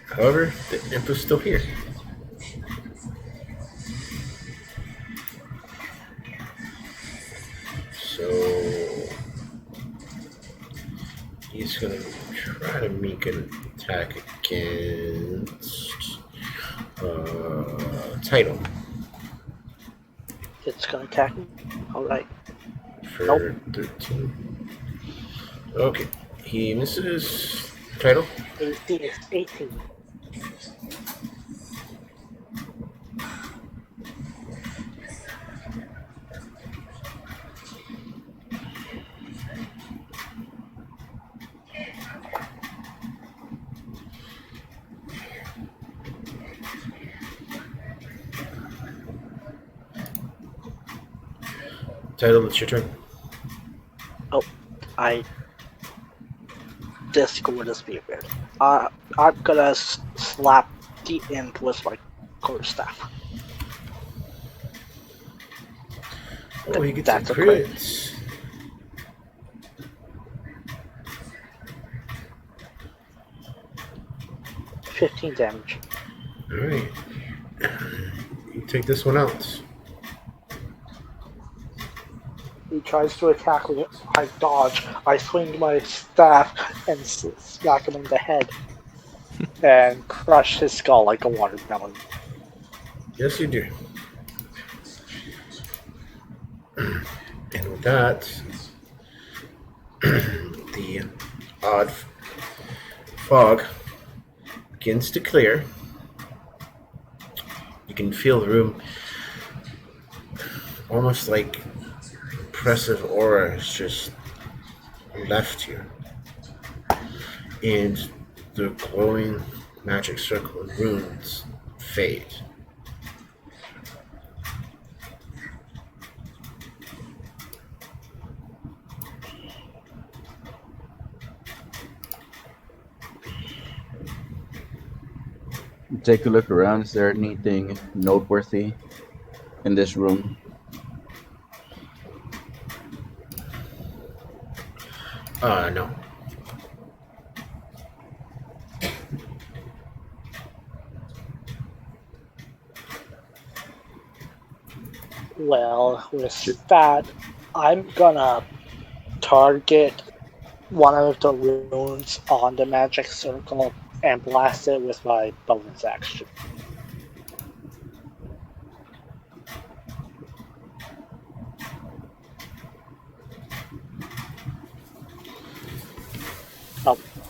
However, the imp is still here. So he's gonna try to make an attack against Title It's gonna attack me. Alright. for Nope. 13. Okay, he misses. Title. 18. Title, it's your turn. This would just be weird. I'm gonna slap the imp with my quarterstaff. Oh, he gets That's a a crit. crit. $15 damage. Alright. You take this one out. He tries to attack me. I dodge. I swing my staff and smack him in the head. And crush his skull like a watermelon. Yes, you do. And with that, the odd fog begins to clear. You can feel the room almost like oppressive aura has just left you. And the glowing magic circle and runes fade. Take a look around. Is there anything noteworthy in this room? No. Well, with that, I'm gonna target one of the runes on the magic circle and blast it with my bonus action.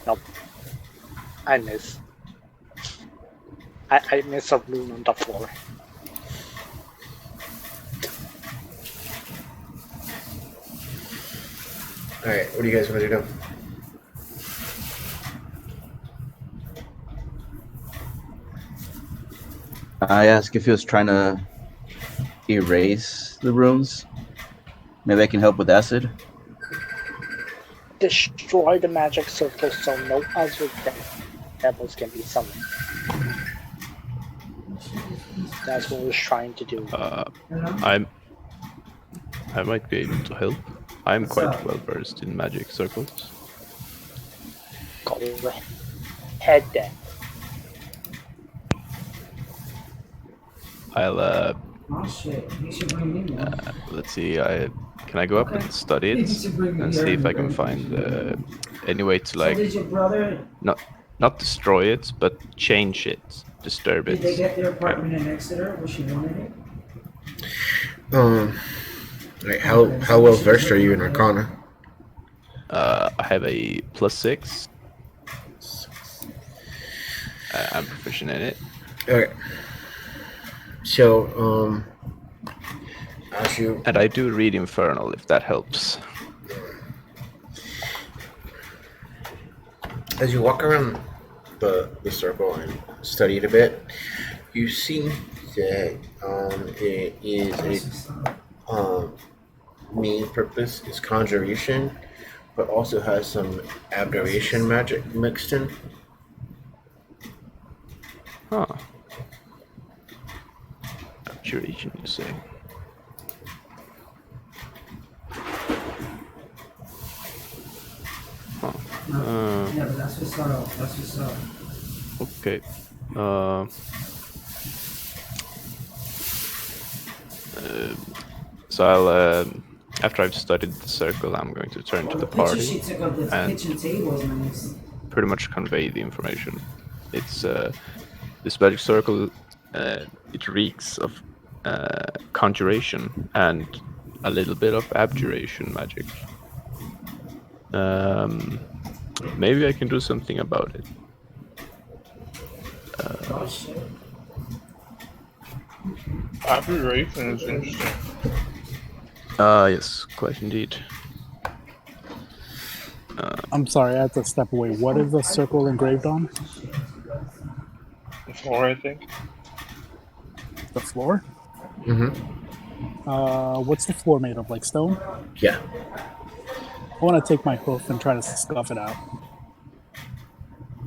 Nope. I miss. I miss a rune on the floor. Alright, what do you guys want to do now? I asked if he was trying to erase the runes. Maybe I can help with acid. Destroy the magic circle so no other devils can be summoned. That's what we're trying to do. I might be able to help. I'm quite well versed in magic circles. Go ahead then. I'll Oh shit, you should bring me one. let's see. Can I go up and study it and see if I can find any way to So like did your brother, not destroy it, but change it, disturb did they it. get their apartment in Exeter where she wanted it? Like how well versed are you in Arcana? I have a +6. I'm proficient in it. Okay. So, as you And I do read Infernal, if that helps. walk around the circle and study it a bit, you see that it is a main purpose is conjuration, but also has some abjuration magic mixed in. Huh. Abjuration, you say? Huh. Yeah, but that's what's up. That's what's up. Okay. So I'll after I've studied the circle, I'm going to turn to the picture she party took of the and kitchen table is nice. pretty much convey the information. It's this magic circle. It reeks of conjuration and a little bit of abjuration magic. Maybe I can do something about it. Oh shit. Abjuration is interesting. Yes, quite indeed. I'm sorry, I have to step away. What is the circle engraved on? The floor, I think. The floor? Mm-hmm. What's the floor made of? Like stone? Yeah. I want to take my hoof and try to scuff it out.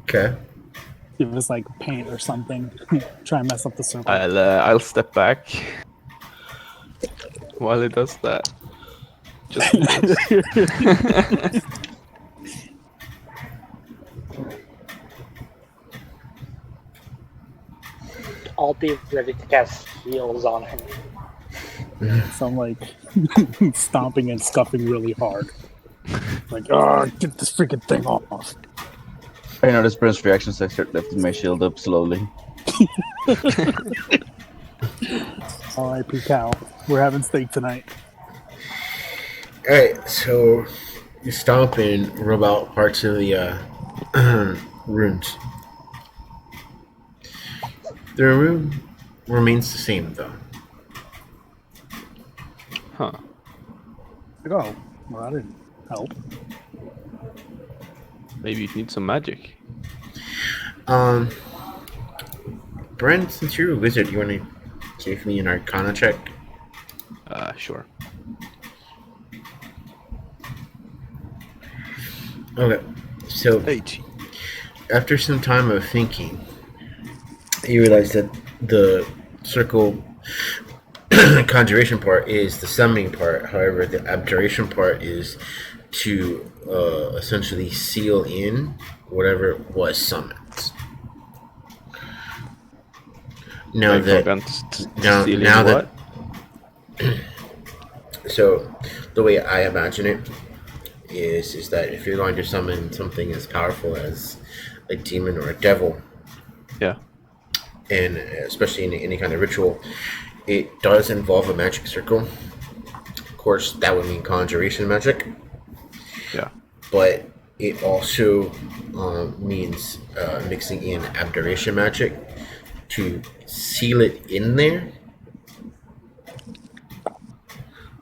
Okay. If it's like paint or something, try and mess up the circle. I'll step back while it does that. Just I'll be ready to cast heals on him. So I'm like stomping and scuffing really hard. Like, get this freaking thing off. I noticed Brent's reaction as I start lifting my shield up slowly. R.I.P. Cal. We're having steak tonight. Alright, so you stomp and rub out parts of the runes. The rune remains the same, though. huh. Like, oh, well, that didn't help. Maybe you need some magic. Brent, since you're a wizard, you want to give me an Arcana check? Sure. Okay, so 18. after some time of thinking, you realize that the circle conjuration part is the summoning part. However, the abjuration part is to essentially seal in whatever was summoned. Now so the way I imagine it is that if you're going to summon something as powerful as a demon or a devil, Yeah. and especially in any kind of ritual, it does involve a magic circle. Of course, that would mean conjuration magic. Yeah. But it also means mixing in abjuration magic to seal it in there.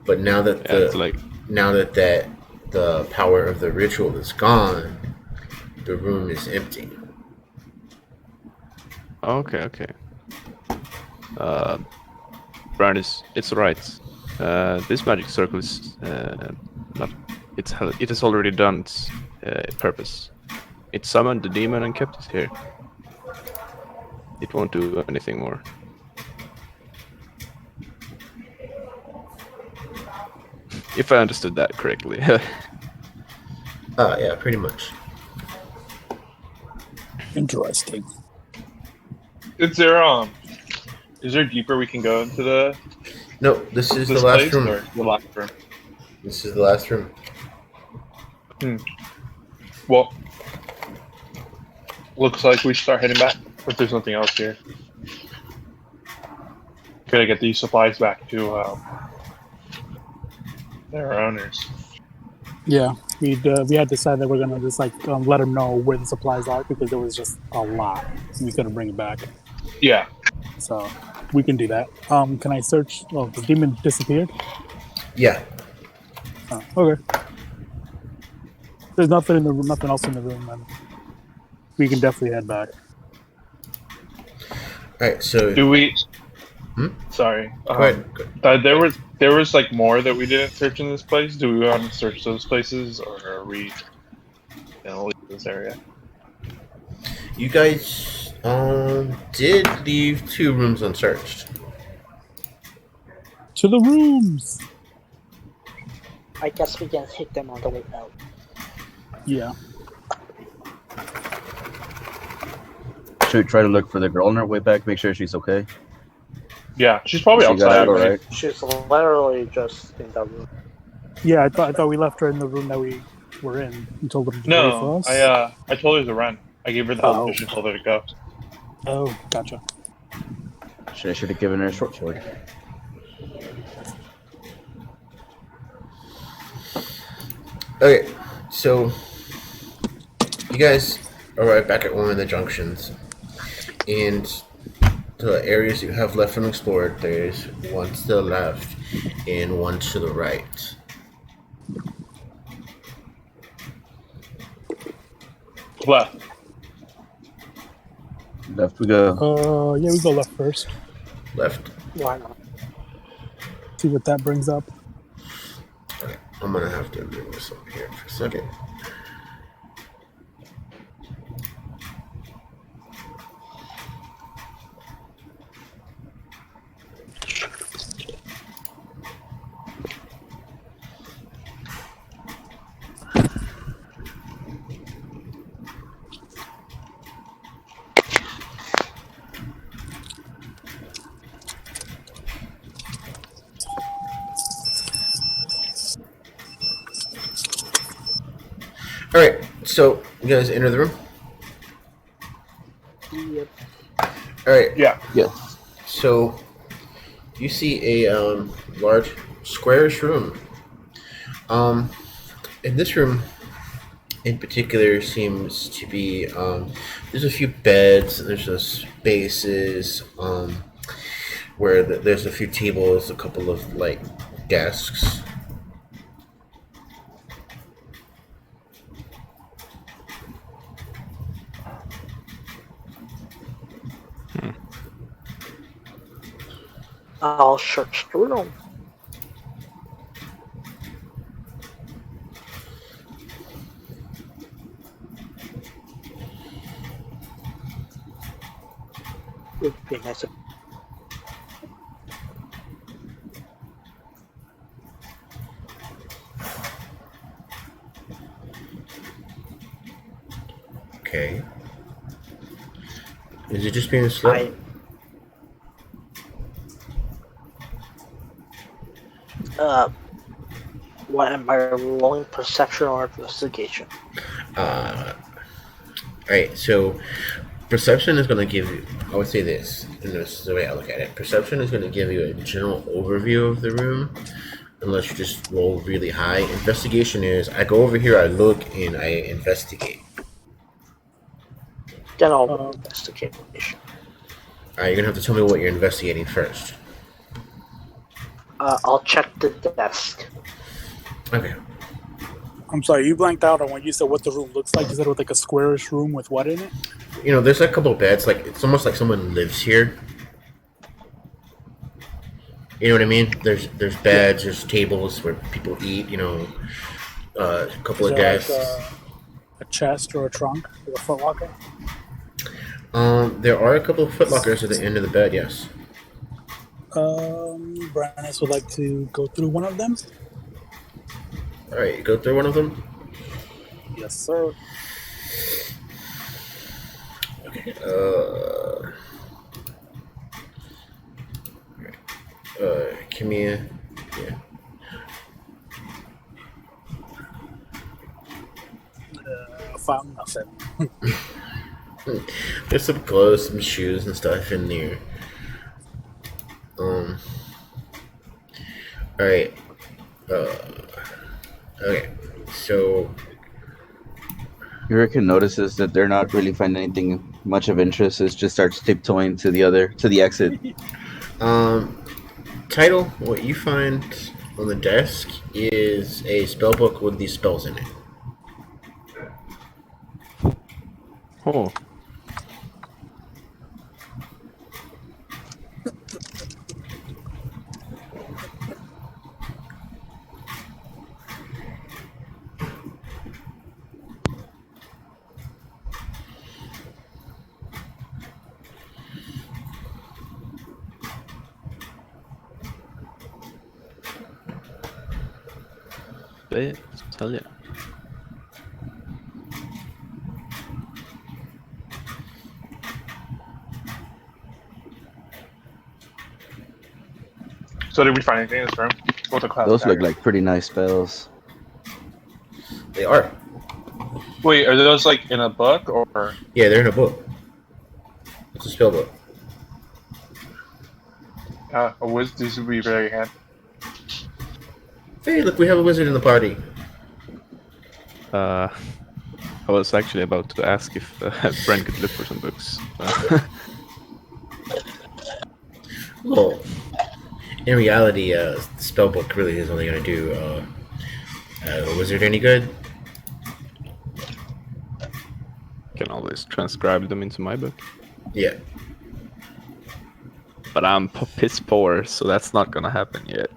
But now that Yeah, it's like that the power of the ritual is gone, the room is empty. Okay. Brian it's right. This magic circle is not. It has already done its purpose. It summoned the demon and kept it here. It won't do anything more. If I understood that correctly. Yeah, pretty much. Interesting. Is there deeper we can go into No, this is this the last place, room. or the last room? This is the last room. Well, looks like we should start heading back. If there's nothing else here, gotta get these supplies back to their owners. Yeah, we had decided that we're gonna just let them know where the supplies are because there was just a lot. We couldn't bring it back, Yeah. so we can do that. Can I search? Oh, the demon disappeared. Yeah. Oh, okay. There's nothing in the room, nothing else in the room, then we can definitely head back. Alright, so Do we? Hmm? Sorry. go ahead. There was like more that we didn't search in this place. Do we want to search those places, or are we gonna leave this area? You guys did leave 2 rooms unsearched. To the rooms. I guess we can hit them on the way out. Yeah. Should we try to look for the girl on our way back? Make sure she's okay. Yeah, she's probably She got outside. out all Right? right. She's literally just in the room. Yeah, I thought we left her in the room that we were in. You told her to wait for No, us. I told her to run. I gave her the Oh. position, told her to go. Oh, gotcha. Should have given her a short sword. Okay, so you guys arrive back at one of the junctions, and the areas you have left unexplored, there's one to the left and one to the right. Left. Left we go. Yeah, we go left first. Left. Why not? See what that brings up. Okay, I'm gonna have to move this up here for a second. All right, so you guys enter the room. Yep. All right, Yeah. Yes. so you see a large squarish room. In this room, in particular, seems to be there's a few beds, there's some spaces where there's a few tables, a couple of like desks. I'll search the room. Would be nice if Okay. Is it just being slow? what am I rolling? Perception or investigation? Alright, so perception is going to give you, I would say this, and this is the way I look at it. Perception is going to give you a general overview of the room, unless you just roll really high. Investigation is, I go over here, I look, and I investigate. Then I'll investigate. Alright, you're going to have to tell me what you're investigating first. I'll check the desk. Okay. I'm sorry, you blanked out on when you said what the room looks like. You said it was like a squarish room with what in it? You know, there's a couple of beds. Like it's almost like someone lives here. You know what I mean? There's beds, there's tables where people eat. You know, a couple Is of there desks. like a chest or a trunk or a footlocker? There are a couple of footlockers at the end of the bed. Yes. Brannis would like to go through one of them. All right, go through one of them. Yes, sir. Okay. Give me a yeah. Found nothing. There's some clothes, some shoes, and stuff in there. All right. Okay. So Hurricane notices that they're not really finding anything much of interest. It just starts tiptoeing to the exit. Title, what you find on the desk is a spell book with these spells in it. Oh. Bet, tell ya. So did we find anything in this room? What's a class Those look dagger? like pretty nice spells. They are. Wait, are those like in a book or? Yeah, they're in a book. It's a spell book. These would be very handy. Hey, look, we have a wizard in the party. I was actually about to ask if Bren could look for some books. Well, in reality, the spell book really is only going to do a wizard any good. Can always transcribe them into my book. Yeah. But I'm piss poor, so that's not gonna happen yet.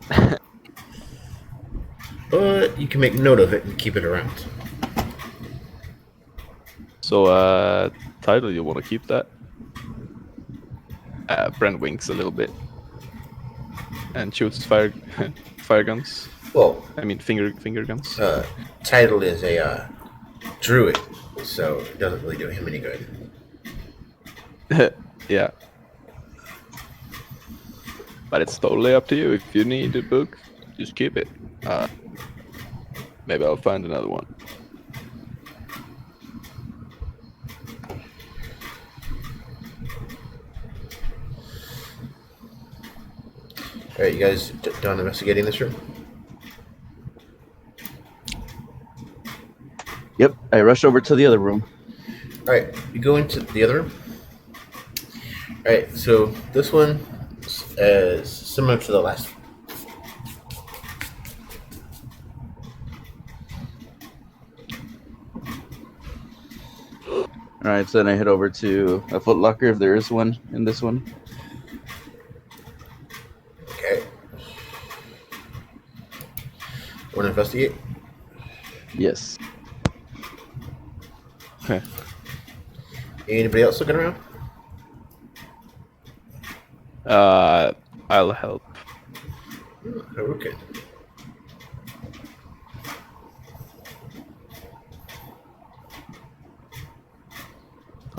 But you can make note of it and keep it around. So, title, you want to keep that? Brent winks a little bit and shoots fire guns. Well, I mean finger guns. Title is a druid, so it doesn't really do him any good. Yeah. But it's totally up to you. If you need a book, just keep it. Maybe I'll find another one. Alright, you guys done investigating this room? Yep, I rush over to the other room. Alright, you go into the other room. Alright, so this one is similar to the last one. Alright, so then I head over to a footlocker if there is one in this one. Okay. Want to investigate? Yes. Okay. Anybody else looking around? I'll help. Okay.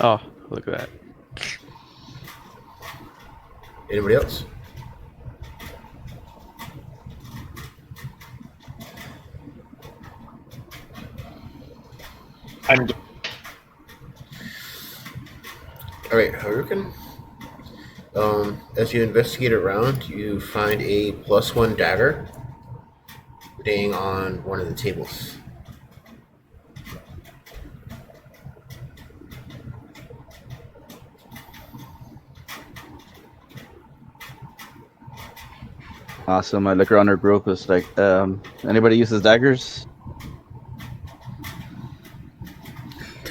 Oh, look at that. Anybody else? I'm Alright, Harukin. As you investigate around, you find a +1 dagger laying on one of the tables. Awesome. I look around our group. It's like, anybody uses daggers?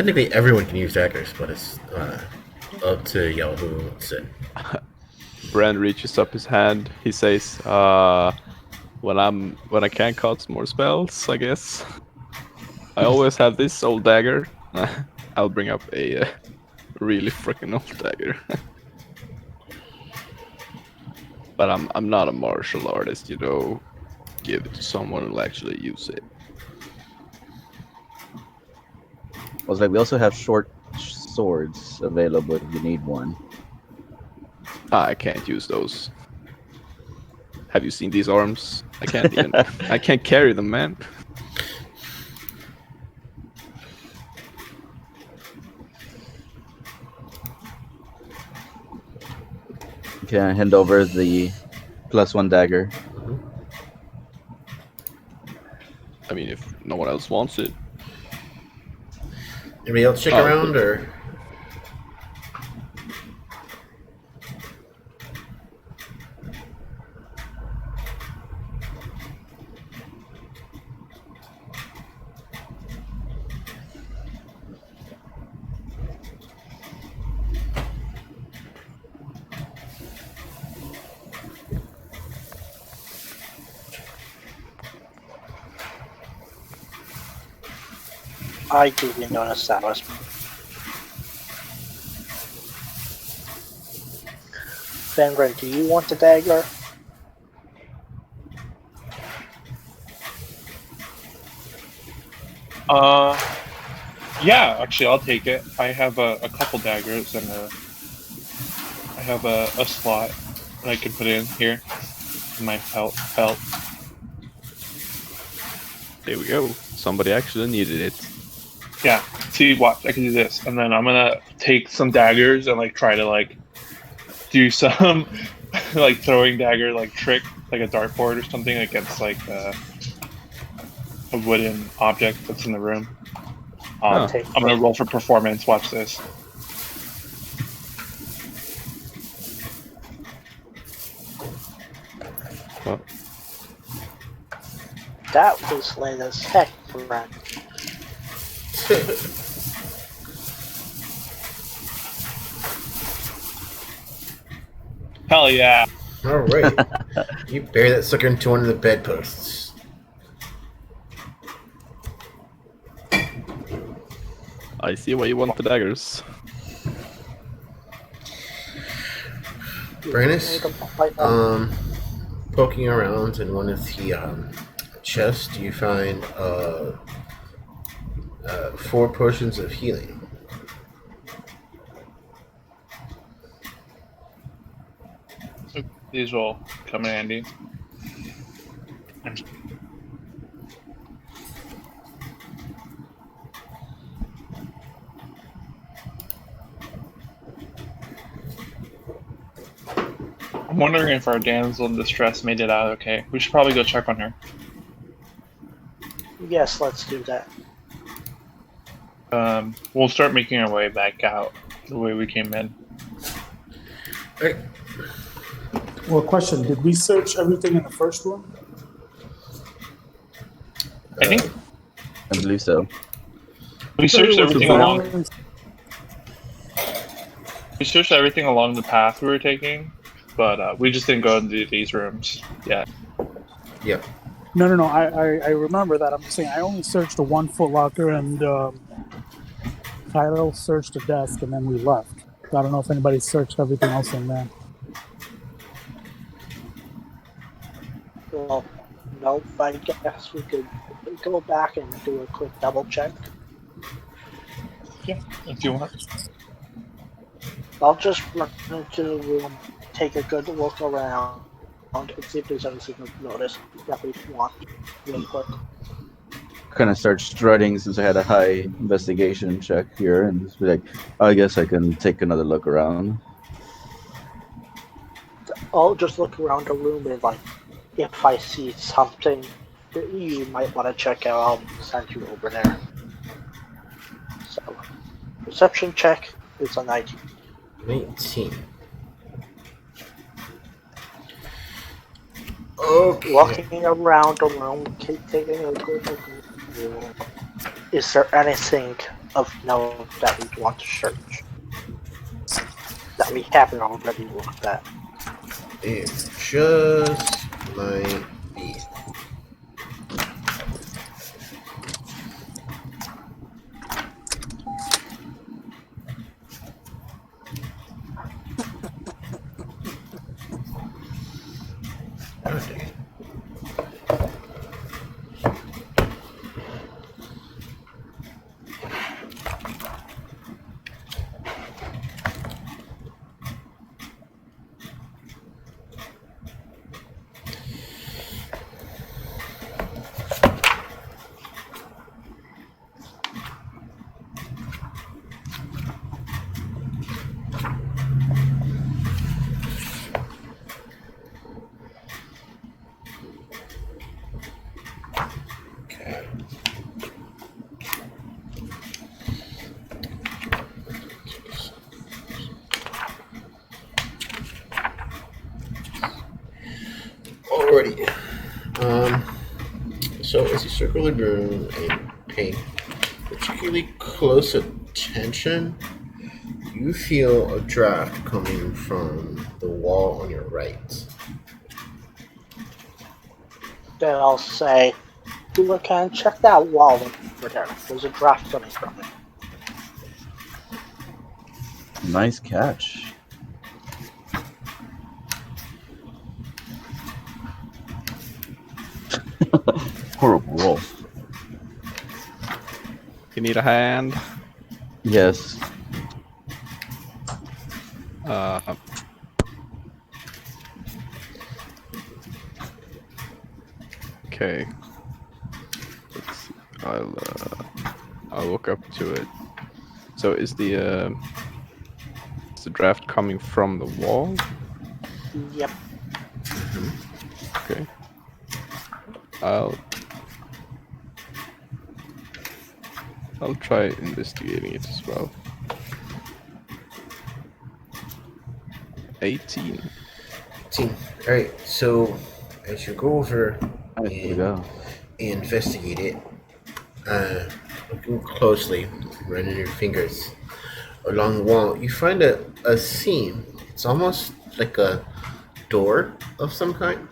technically everyone can use daggers, but it's up to y'all who wants it. Bran reaches up his hand. He says, when I can't cast more spells, I guess. I always have this old dagger. I'll bring up a really freaking old dagger. But I'm not a martial artist, you know. Give it to someone who'll actually use it. I was like, we also have short swords available if you need one. I can't use those. Have you seen these arms? I can't even. I can't carry them, man. Okay, I hand over the +1 dagger. I mean, if no one else wants it. Anybody else check around, or? I didn't notice that was. Fenrir, do you want the dagger? Yeah, actually, I'll take it. I have a couple daggers and I have a slot that I can put in here in my belt. There we go. Somebody actually needed it. Yeah. See, watch. I can do this, and then I'm gonna take some daggers and like try to like do some like throwing dagger like trick, like a dartboard or something against like a wooden object that's in the room. I'm gonna roll for performance. Watch this. Well, That was late as heck, Brad. Hell yeah! All right. You bury that sucker into one of the bedposts. I see why you want the daggers. Brandis, poking around in one of the chests, you find 4 potions of healing. These will come in handy. I'm wondering if our damsel in distress made it out okay. We should probably go check on her. Yes, let's do that. We'll start making our way back out the way we came in. All right. Well, question: did we search everything in the first one? I think I believe so. we searched everything along. Balance- We searched everything along the path we were taking, but we just didn't go into these rooms yet. Yep. No. I remember that. I'm saying I only searched the 1 Foot Locker, and Kyle searched the desk, and then we left. I don't know if anybody searched everything else in there. Well, nope, I guess we could go back and do a quick double check. Yeah, if you want. I'll just run into the room, take a good look around, and see if there's anything to notice that we want real quick. Kind of start strutting since I had a high investigation check here, and just be like, I guess I can take another look around. I'll just look around the room and like, if I see something that you might want to check out, I'll send you over there. So, perception check is a 19. 19. Okay. Walking around the room, taking a good look. Is there anything of note that we want to search? That we haven't already looked at. It just might be. Okay. Alrighty. So as you circle the room and pay particularly close attention, you feel a draft coming from the wall on your right. Then I'll say, Huracan, check that wall over there. There's a draft coming from it. Nice catch. Horrible roll. You need a hand? Yes. Okay. Let's see. I'll look up to it. So is the draft coming from the wall? Yep. Okay. I'll try investigating it as well. 18. Alright, so as you go over There you go. and investigate it, looking closely, running your fingers along the wall, you find a seam. It's almost like a door of some kind.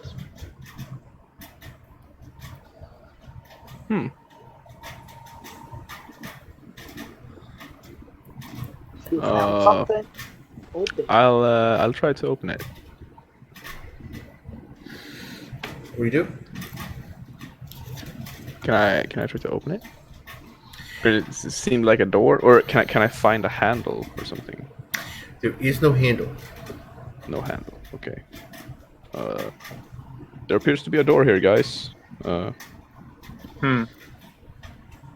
You found something? Open. I'll try to open it. What do you do? Can I try to open it? Or does it seem like a door, or can I find a handle or something? There is no handle. No handle. Okay. There appears to be a door here, guys.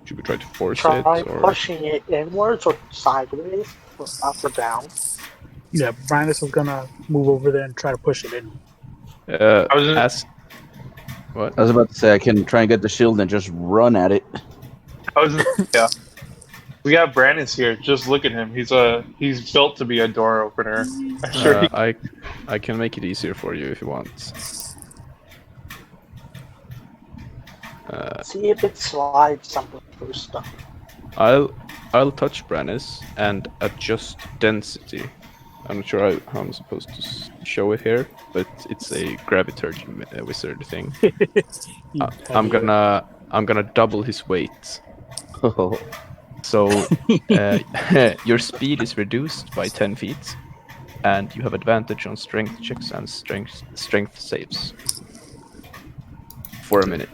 Should we try to force Try it, or pushing it inwards or sideways or up or down. Yeah, Brandis is gonna move over there and try to push it in. I was gonna- ask? What? I was about to say I can try and get the shield and just run at it. Yeah. We got Brandon's here. Just look at him. He's built to be a door opener. I'm sure I can make it easier for you if you want. See if it slides something through stuff. I'll touch Brandis and adjust density. I'm not sure how I'm supposed to show it here, but it's a gravity wizard thing. I'm gonna double his weight. So your speed is reduced by 10 feet, and you have advantage on strength checks and strength saves for a minute.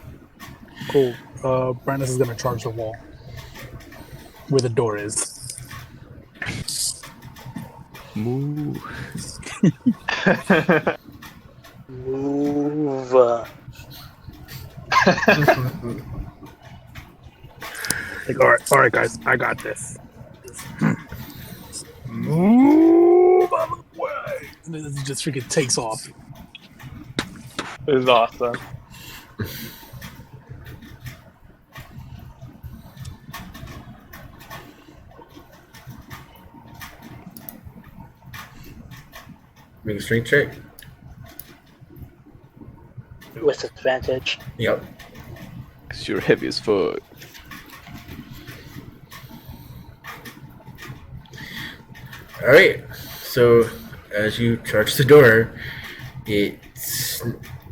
Cool. Brandis is gonna charge the wall where the door is. Move. Move. Like, all right, guys, I got this. Move out of the way. And then it just freaking takes off. It was awesome. Make a strength check. With advantage. Yep. Cause you're heavy as fuck. All right. So as you charge the door, it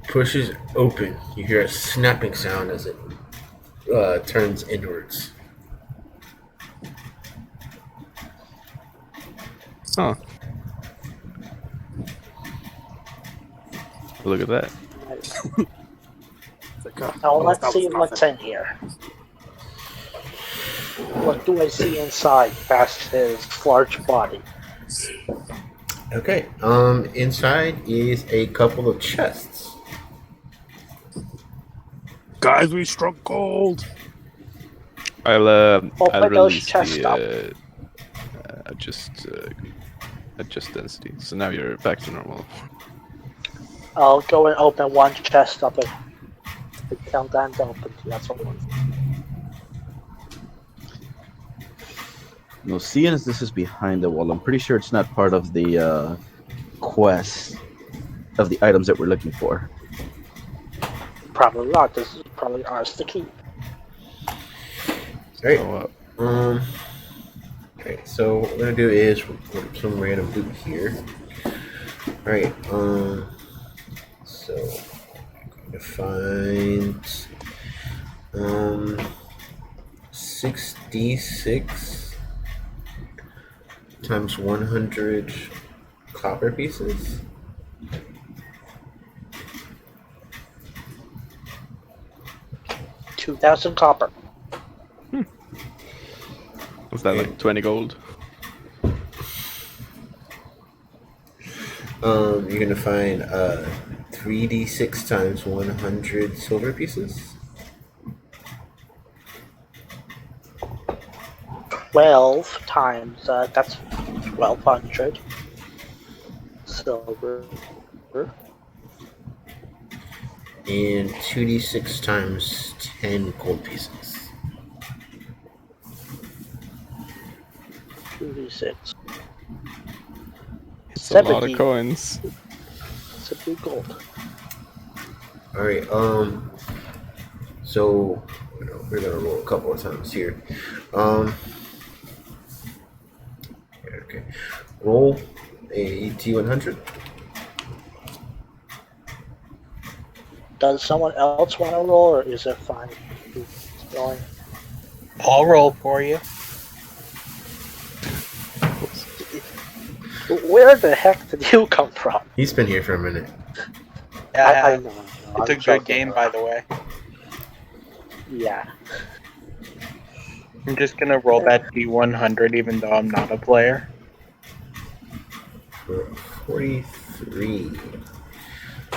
pushes open. You hear a snapping sound as it turns inwards. Oh, look at that. Nice. It's like, Now oh, let's that see was what's nothing. in here. What do I see inside past his large body? Okay. Inside is a couple of chests. Guys, we struck gold. I'll Open those release chests up. the adjust density. So now you're back to normal. I'll go and open one chest up and tell Dan to open the other one. No, seeing as this is behind the wall, I'm pretty sure it's not part of the quest of the items that we're looking for. Probably not. This is probably ours to keep. All right. Oh, Okay, so what we're gonna do is we'll put some random loot here. All right. So I'm gonna find 6d6 times 100 copper pieces. $2,000 copper. was that like 20 gold? You're gonna find 3d6 times 100 silver pieces. 12 times, that's 1,200 silver. And 2d6 times 10 gold pieces. 2d6. It's a lot 70. of coins. It's a big gold. Alright, so we're gonna roll a couple of times here. Okay. Roll a T100. Does someone else want to roll, or is it fine? Who's going? I'll roll for you. Where the heck did you come from? He's been here for a minute. I know. It's a good game, by the way. Yeah. I'm just gonna roll that D100 even though I'm not a player. For 43.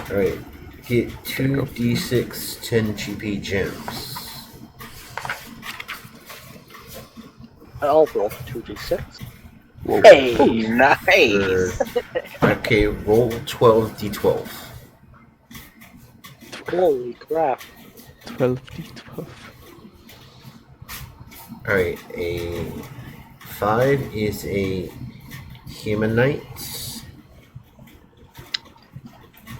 Alright. Get 2d6 10 GP gems. I'll roll 2d6. Whoa. Hey! Nice! Okay, roll 12d12. Holy crap. 12d12. Alright, a 5 is a Humanite.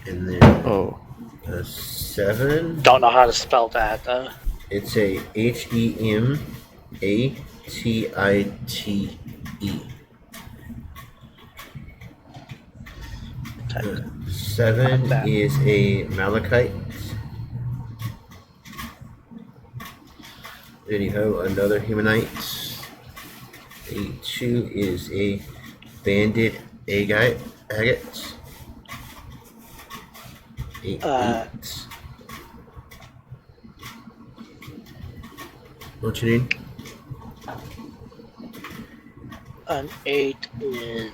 And then Oh, a 7, Don't know how to spell that. it's a HEMATITE. 7 Not bad. is a Malachite. Then you have another Humanite. A 2 is a Banded Agate. A 8. What you need? An 8 is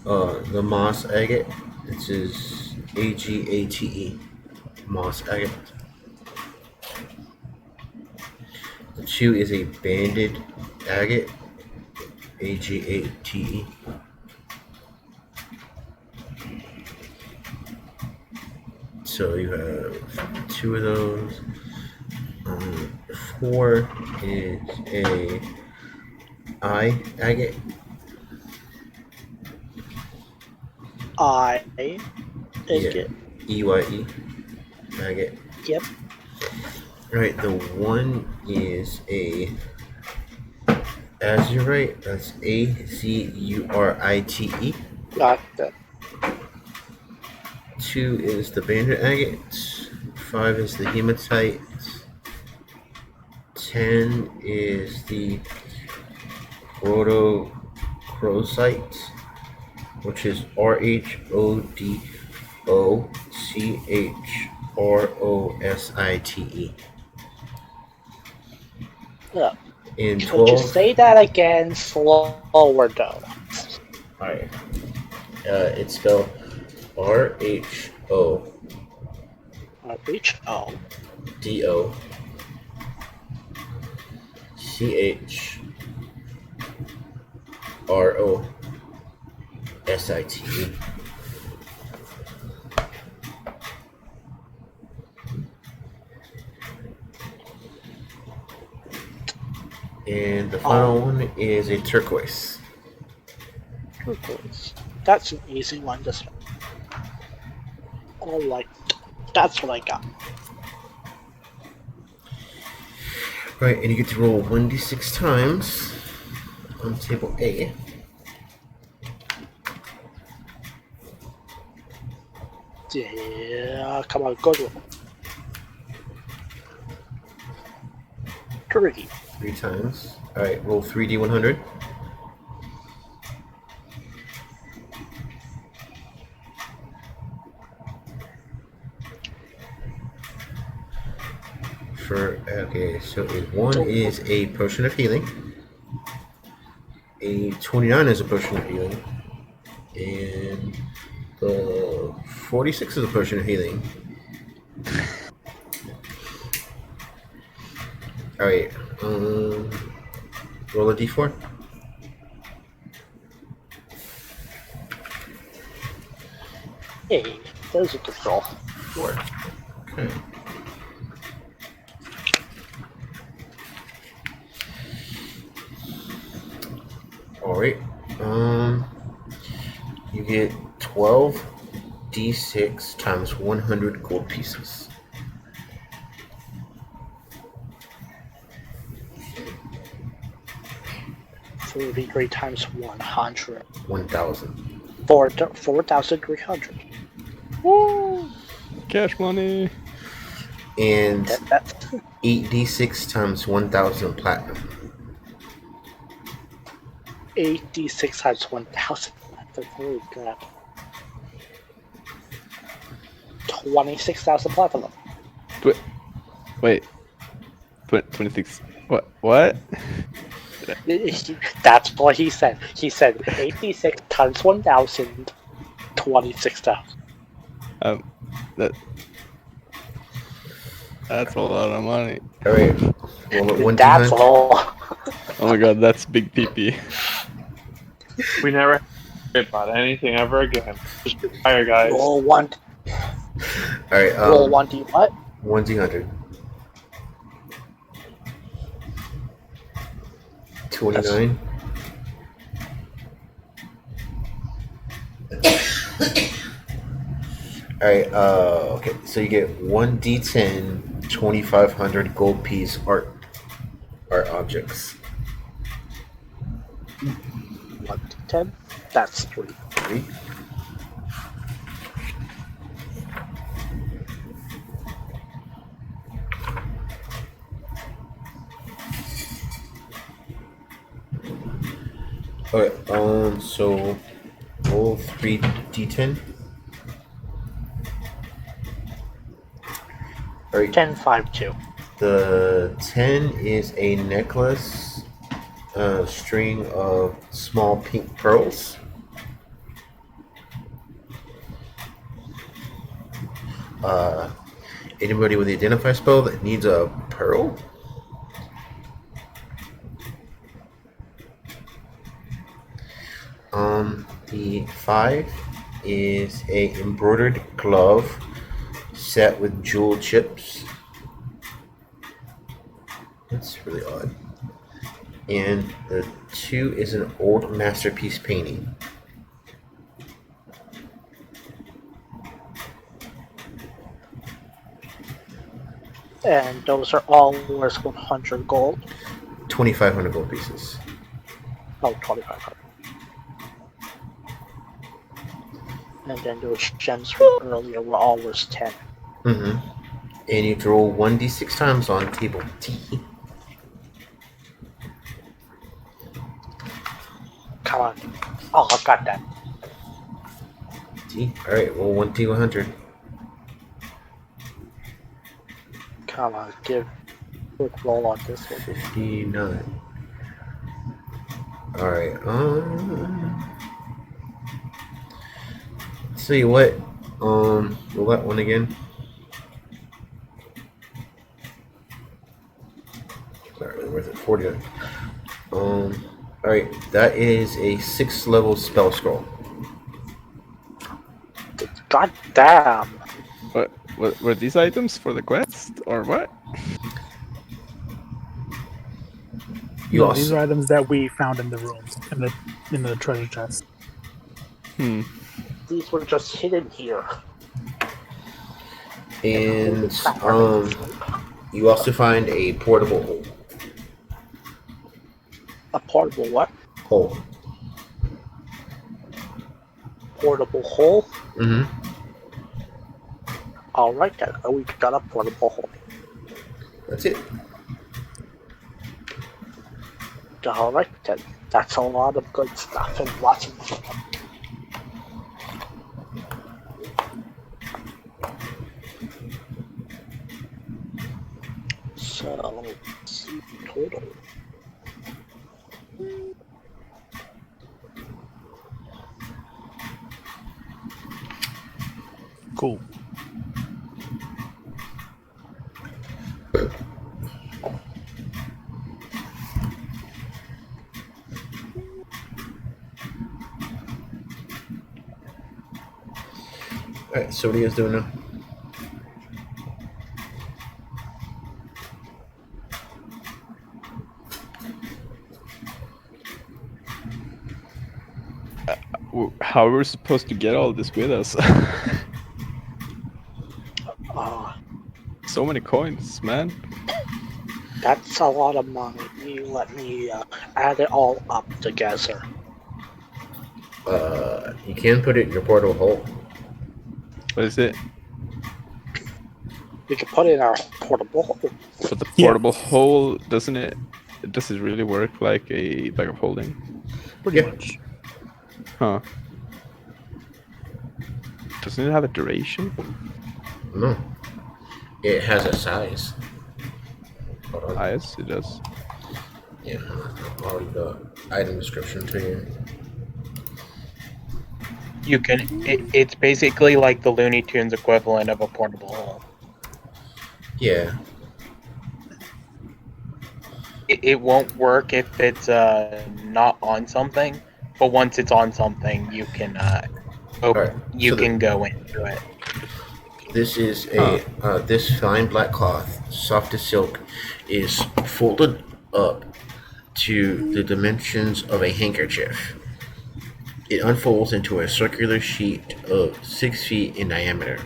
The Moss Agate. This is AGATE. Moss Agate. The 2 is a Banded Agate. AGATE. So you have 2 of those. 4 is a agate. I. Is Yeah. it? EYE. Agate. Yep. Right, the 1 is a Azurite. That's Azurite. Got that. 2 is the bandit agate. 5 is the hematite. 10 is the rhodochrosite, which is RHODOCHROSITE. Yeah. In Could 12. you say that again slower though? Alright. It's spelled RHODO. RHO. CHROSITE. And the final one is a turquoise. Turquoise. That's an easy one. Just alright. That's what I got. Right, and you get to roll 1d6 times on table A. Yeah, come on, good one. 3. 3 times. Alright, roll 3d100. Okay, so a 1 is a potion of healing. A 29 is a potion of healing. And the 46 is a potion of healing. Alright, roll a d4. Hey, there's a good roll. 4. Okay. Alright, you get 12 d6 times 100 gold pieces. So it would be 3 times 100. 1,000. 4,300. Woo! Cash money. And That's 8d6 times 1,000 platinum. 86 times 1,000. That's really good. 26,000 platinum. Wait. 26. What? That's what he said. He said 86 times 1,000, 26,000. That's a lot of money. Alright, roll it 1 That's d100. all. Oh my god, that's big PP. We never heard about anything ever again. Just retire, guys. Roll 1. Alright, Roll 1d what? 1 d100. 29. Alright, okay, so you get 1 d10, 2,500 gold piece art objects. 1d10. That's 3. 3. Okay, so roll 3 d10. Alright, 10, 5, 2. the 10 is a necklace, string of small pink pearls. Anybody with the identify spell that needs a pearl? The 5 is a embroidered glove set with jewel chips. That's really odd. And the 2 is an old masterpiece painting. And those are all worth 100 gold. 2,500 gold pieces. Oh, 2,500. And then those gems from earlier were always 10. Mm-hmm. And you have to roll 1d6 times on table T. Come on. Oh, I've got that. T. Alright, roll 1d100. Come on, give quick roll on this one. 59. Alright, tell you what, roll that one again. Not really worth it, 49. Alright, that is a 6th level spell scroll. God damn. What were these items for the quest or what? You No, these also, are items that we found in the room, in the treasure chest. These were just hidden here. and you also find a portable hole. A portable what? Hole. Portable hole? Mm-hmm. Alright then, we got a portable hole. That's it. Alright then, that's a lot of good stuff and lots of fun. So, let's see total. Cool. Alright, so what are you guys doing now? How are we supposed to get all this with us? So many coins, man. That's a lot of money. You let me add it all up together. You can put it in your portable hole. What is it? We can put it in our portable hole. But the portable hole, does it really work like a bag of holding? Pretty much. Huh. Doesn't it have a duration? No. It has a size. Hold on. Yes, it does. Yeah, I'll read the item description to you. You can. It's basically like the Looney Tunes equivalent of a portable hole. Yeah. It won't work if it's not on something, but once it's on something, you can Alright, so can go into it. This is this fine black cloth, soft as silk, is folded up to the dimensions of a handkerchief. It unfolds into a circular sheet of 6 feet in diameter.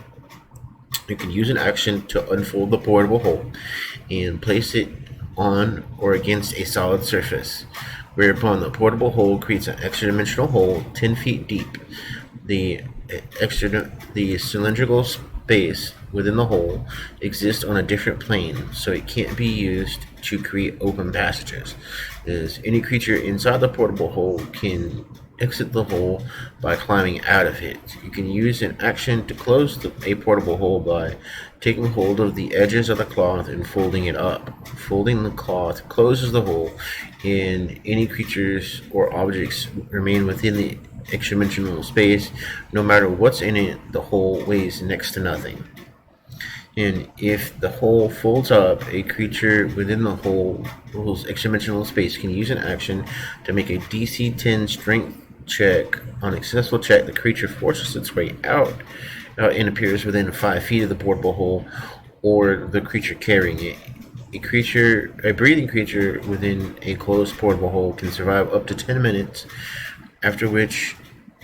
You can use an action to unfold the portable hole and place it on or against a solid surface, whereupon the portable hole creates an extra-dimensional hole 10 feet deep. The cylindrical space within the hole exists on a different plane, so it can't be used to create open passages. As any creature inside the portable hole can exit the hole by climbing out of it. You can use an action to close a portable hole by taking hold of the edges of the cloth and folding it up. Folding the cloth closes the hole, and any creatures or objects remain within the extra-dimensional space. No matter what's in it, the hole weighs next to nothing. And if the hole folds up, a creature within the hole's extra-dimensional space can use an action to make a DC 10 strength check. On a successful check, the creature forces its way out and appears within 5 feet of the portable hole or the creature carrying it. A breathing creature within a closed portable hole can survive up to 10 minutes, after which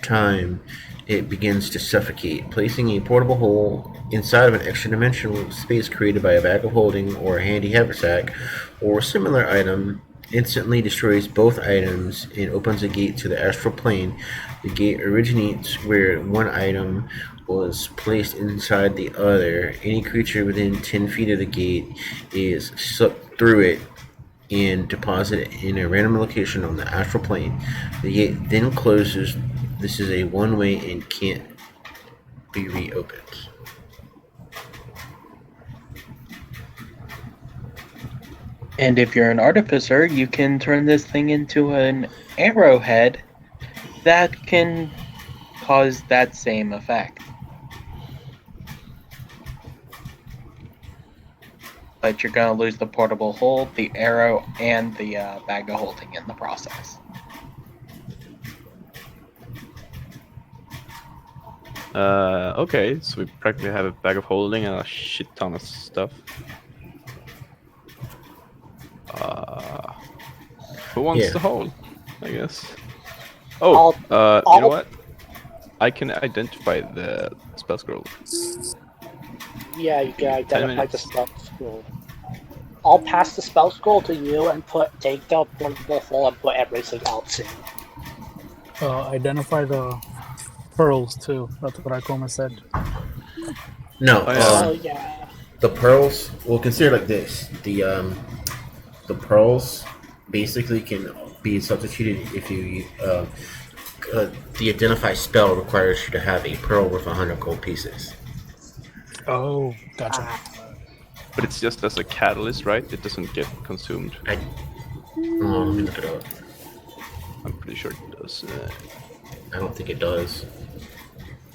time it begins to suffocate. Placing a portable hole inside of an extra-dimensional space created by a bag of holding or a handy haversack or similar item instantly destroys both items and opens a gate to the astral plane. The gate originates where one item was placed inside the other. Any creature within 10 feet of the gate is sucked through it and deposited in a random location on the astral plane. The gate then closes. This is a one-way and can't be reopened. And if you're an artificer, you can turn this thing into an arrowhead that can cause that same effect. But you're going to lose the portable hold, the arrow, and the bag of holding in the process. Okay, so we practically have a bag of holding and a shit ton of stuff. Who wants the hole? I guess. Oh, you know what? I can identify the spell scroll. Yeah, you can identify the spell scroll. I'll pass the spell scroll to you and take the portable hole and put everything else in. Identify the pearls too. That's what Akoma said. No, Yeah. the pearls. Well, consider it like this: the pearls basically can be substituted if you. The identify spell requires you to have a pearl worth 100 gold pieces. Oh, gotcha. But it's just as a catalyst, right? It doesn't get consumed. Let me look it up. I'm pretty sure it does. I don't think it does.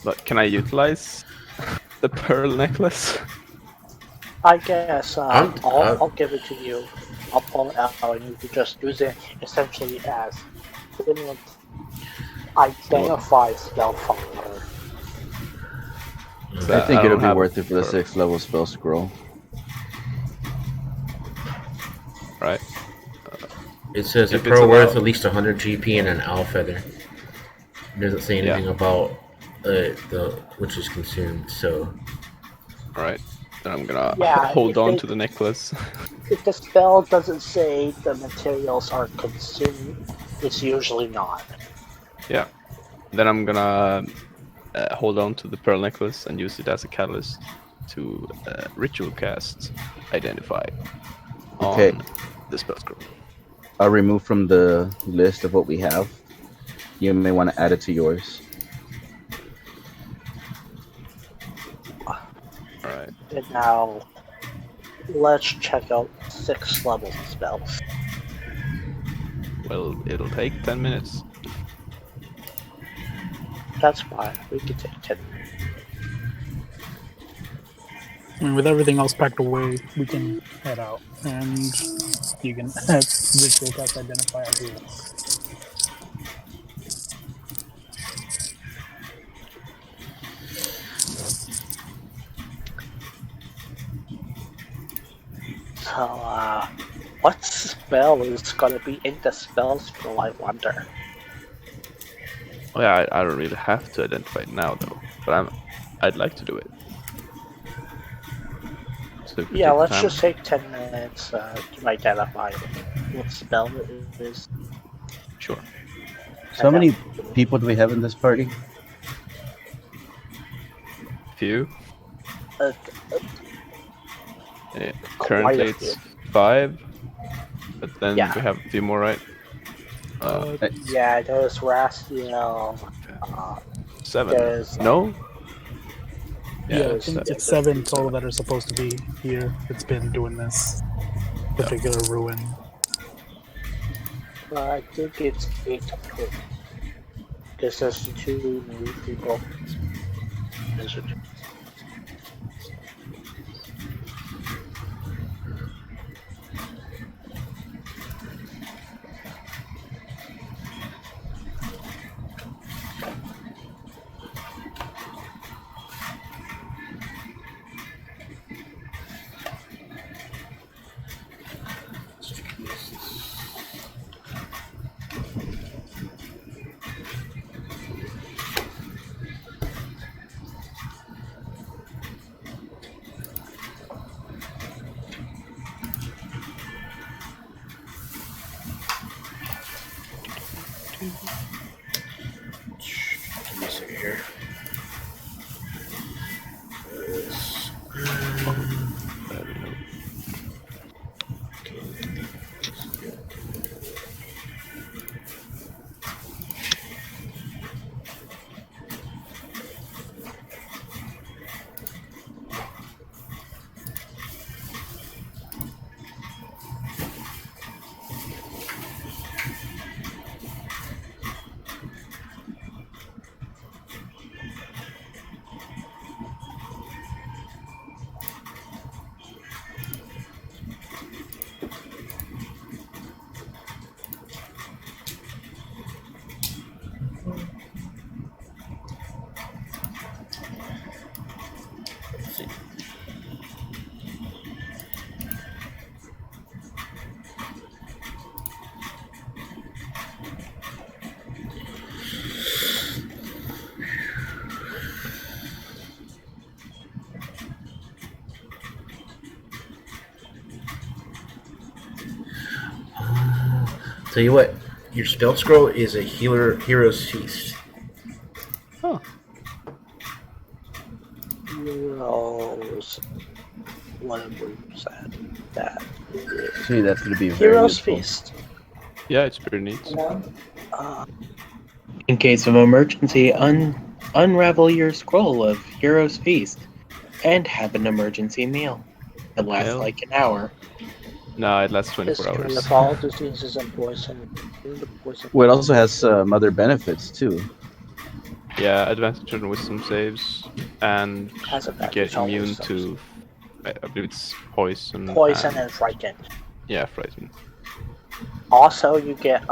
But can I utilize the pearl necklace? I guess I'll give it to you. I'll pull it out and you can just use it essentially as identify spell finder. I think it'll be worth it for the 6th level spell scroll. Right. It says a pearl worth at least 100 GP and an owl feather. It doesn't say anything about which is consumed. So. Alright. Then I'm gonna hold on to the necklace. If the spell doesn't say the materials are consumed, it's usually not. Yeah. Then I'm gonna hold on to the pearl necklace and use it as a catalyst to ritual cast identify on the spell scroll. I'll remove from the list of what we have. You may want to add it to yours. Alright. And now, let's check out 6th level spells. Well, it'll take 10 minutes. That's fine. We can take 10 minutes. And with everything else packed away, we can head out. And you can have ritual cast identify as well. So, what spell is gonna be in the spell scroll, I wonder? Oh yeah, I don't really have to identify it now though, but I'd like to do it. So yeah, let's just take 10 minutes to identify what spell it is. Sure. So how many people do we have in this party? Few. Quite Currently a it's 5, but then we have a few more, right? Yeah, there's Rastiel. 7. No? Yeah, I think it's 7 total that are supposed to be here. It's been doing this particular ruin. I think it's 8 total. Because there's 2 new people. Tell you what, your spell scroll is a hero's feast. Oh, Heroes. Whatever you said. That. See, that's gonna be very Heroes useful. Feast. yeah, it's pretty neat. In case of emergency, unravel your scroll of Hero's Feast and have an emergency meal. It lasts Hell. like an hour. No, it lasts 24 History hours. of all diseases and poison. The poison. Well, it also has some other benefits too. Yeah, advantage on wisdom saves, and Has you advantage get on immune wisdoms. to, I believe it's poison. Poison and frightened. Yeah, frighten. Also, you get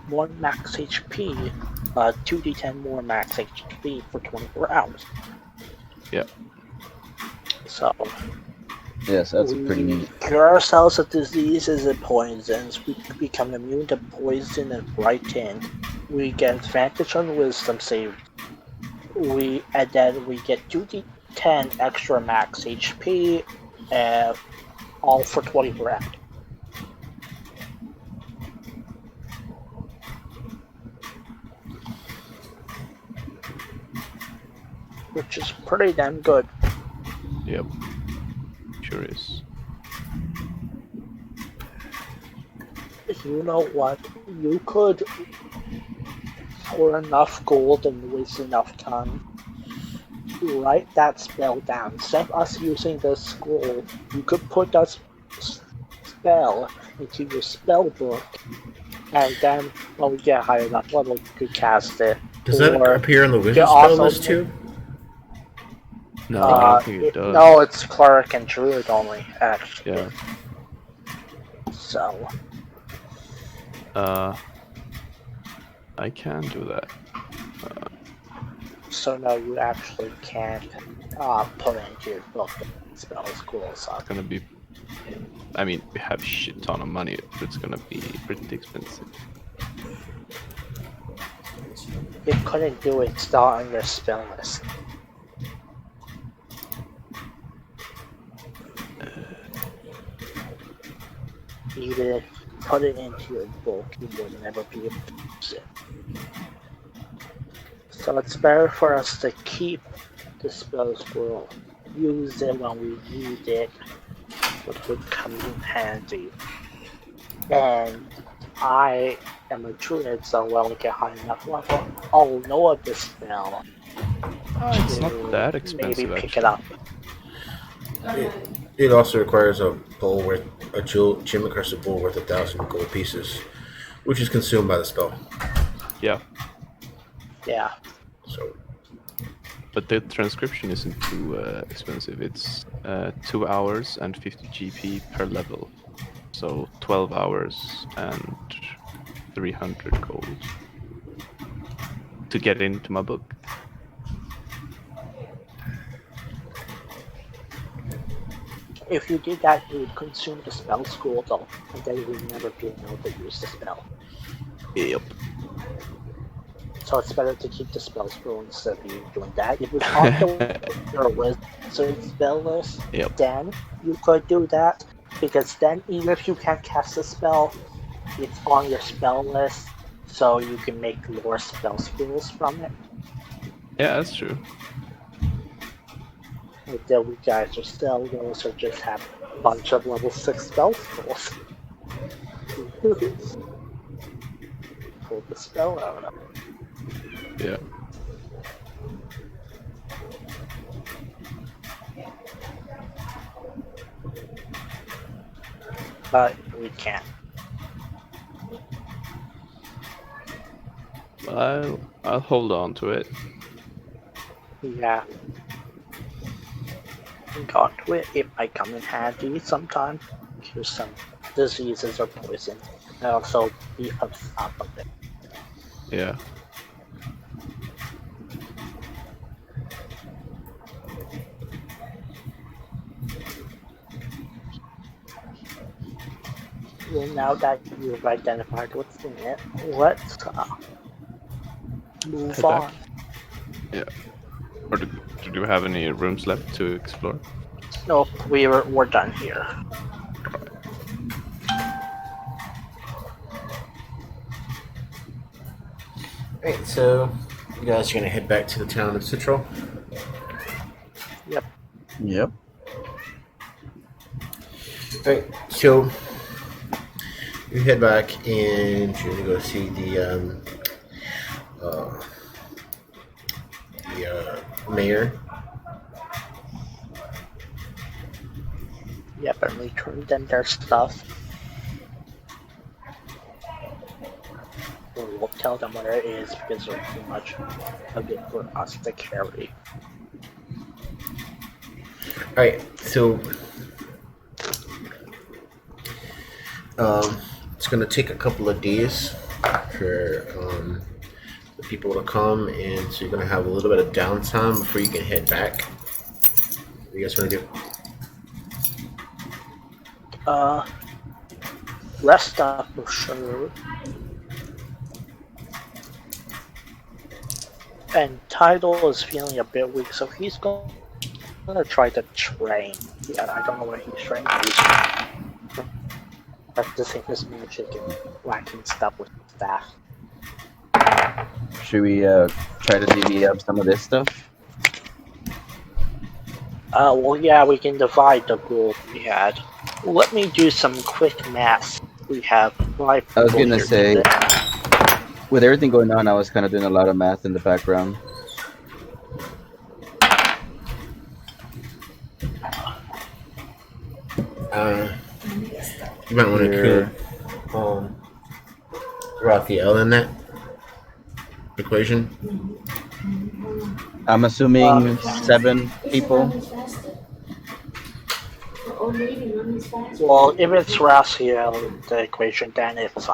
more max HP, 2d10 more max HP for 24 hours. Yeah. So, Yes, that's pretty we neat. cure ourselves of diseases and poisons. We become immune to poison and frightened. We get advantage on wisdom save. And then we get 2d10 extra max HP, all for 24 hours. Which is pretty damn good. Yep. Sure is. You know what? You could, for enough gold and waste enough time, write that spell down. Instead of us using the scroll, you could put that spell into your spell book, and then when we get high enough level, you could cast it. Does that Or appear on the wizard you spell also list too? No, I don't think it does. No, it's cleric and druid only, actually. Yeah. So, I can do that. so no, you actually can't put it into your book spell scroll. So It's gonna be. I mean, we have shit ton of money, but it's gonna be pretty expensive. you couldn't do it still on your spell list. Even if you put it into your book, you would never be able to use it. So it's better for us to keep the spell scroll, use it when we need it, which would come in handy. And I am a druid, so when we get high enough level, I'll know of this spell. It's to not that expensive, Maybe pick actually. it up. It also requires a bowl worth a gem encrusted bowl worth 1,000 gold pieces, which is consumed by the spell. Yeah, Yeah. So but the transcription isn't too expensive. It's 2 hours and 50 GP per level. So 12 hours and 300 gold to get into my book. If you did that, you would consume the spell scroll though, and then you would never be able to use the spell. Yep. So it's better to keep the spell scroll instead of you doing that. If it's on your wizard spell list, Yep. then you could do that, because then even if you can't cast a spell, it's on your spell list, so you can make more spell scrolls from it. Yeah, that's true. Like the we guys are still those or just have a bunch of level 6 spell scrolls. Pull the spell out of it. Yeah. But we can't. I'll hold on to it. Yeah. Got to it. It might come in handy sometime. Cure some diseases or poison. And also beef up top of it. Yeah. Well, now that you've identified what's in it, let's move Head on. back. Yeah. Or do you have any rooms left to explore? Nope, we're done here. Right, so you guys are gonna head back to the town of Citral. Yep. Right, so you head back and you're gonna go see the mayor. Yep, and return them their stuff. Or we'll tell them where it is because there's too much of it for us to carry. Alright, so it's gonna take a couple of days for the people to come, and so you're gonna have a little bit of downtime before you can head back. What do you guys wanna do? Rest up for sure. And Tidal is feeling a bit weak, so he's gonna try to train. Yeah, I don't know what he's training. He's practicing his magic and whacking stuff with staff. Should we try to divvy up some of this stuff? Well, yeah, we can divide the group we had. Let me do some quick math. We have 5 I was people gonna here say, today. with everything going on, I was kind of doing a lot of math in the background. You might want to Here. include Raphael in that equation. I'm assuming 7 people. Well, if it's Raziel in the equation, then it's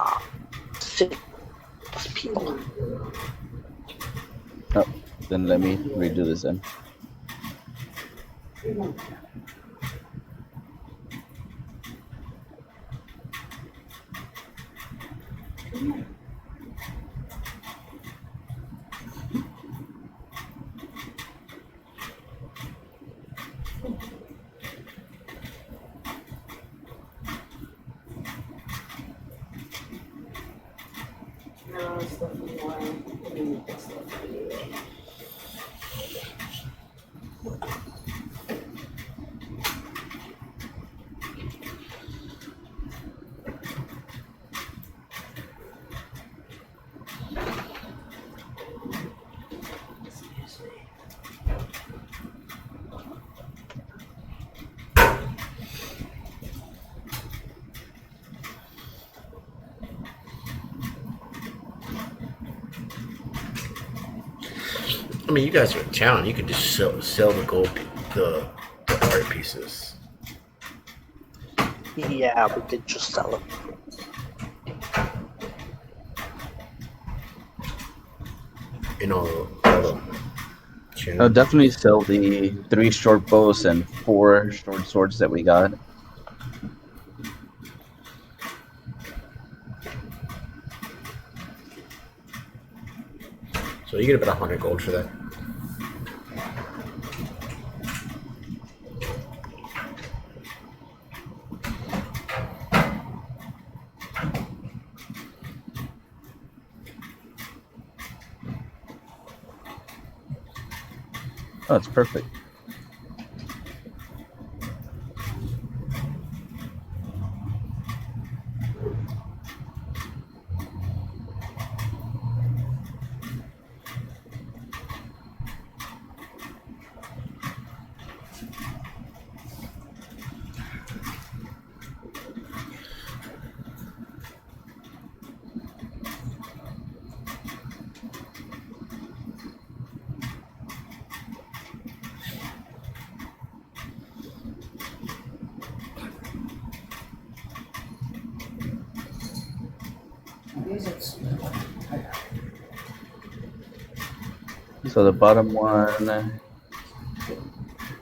6 people. Oh, then let me redo this then. I mean, you guys are in town. You could just sell the gold, the art pieces. Yeah, we could just sell it. In all the I'll definitely sell the 3 short bows and 4 short swords that we got. So you get about 100 gold for that. Oh, it's perfect. So the bottom one. Let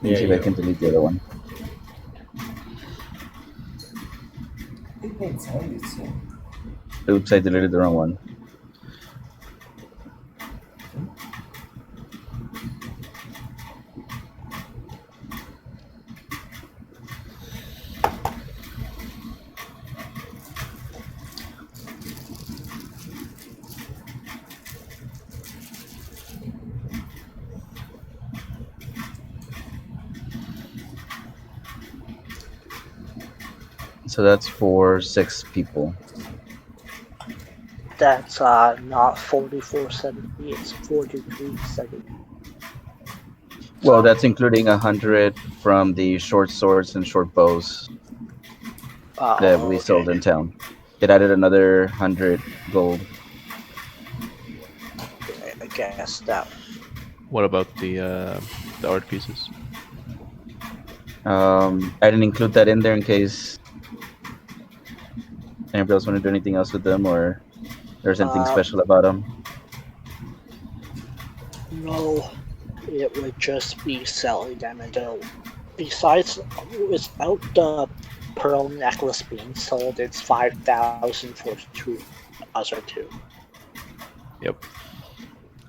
me see if I can delete the other one. Oops, I deleted the wrong one. So that's for 6 people. That's not 4470, it's 4370. Well, that's including 100 from the short swords and short bows that we sold in town. It added another 100 gold. I guess that. What about the art pieces? I didn't include that in there in case anybody else want to do anything else with them, or there's anything special about them. No, it would just be selling them, and besides, without the pearl necklace being sold, it's 5,000 for the other two. Yep.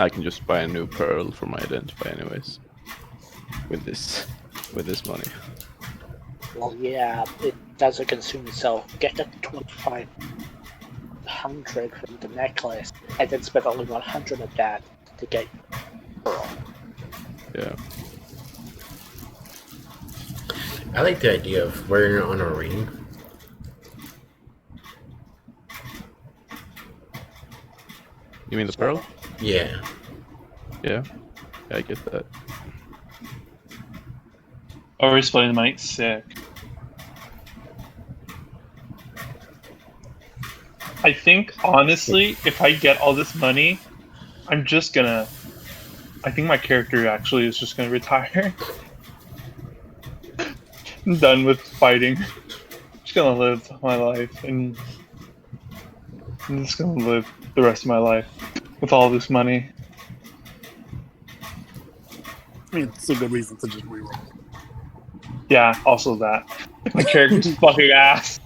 I can just buy a new pearl for my identify anyways. With this money. Well, yeah, it doesn't consume, so get the 2,500 from the necklace, and then spend only 100 of that to get pearl. Yeah. I like the idea of wearing it on a ring. You mean the pearl? Yeah. Yeah. I get that. Or display the mic, sick. I think, honestly, if I get all this money, I think my character actually is just gonna retire. I'm done with fighting. Just gonna live my life, and I'm just gonna live the rest of my life with all this money. I mean, it's a good reason to just reroll. Yeah, also that. My character's fucking ass.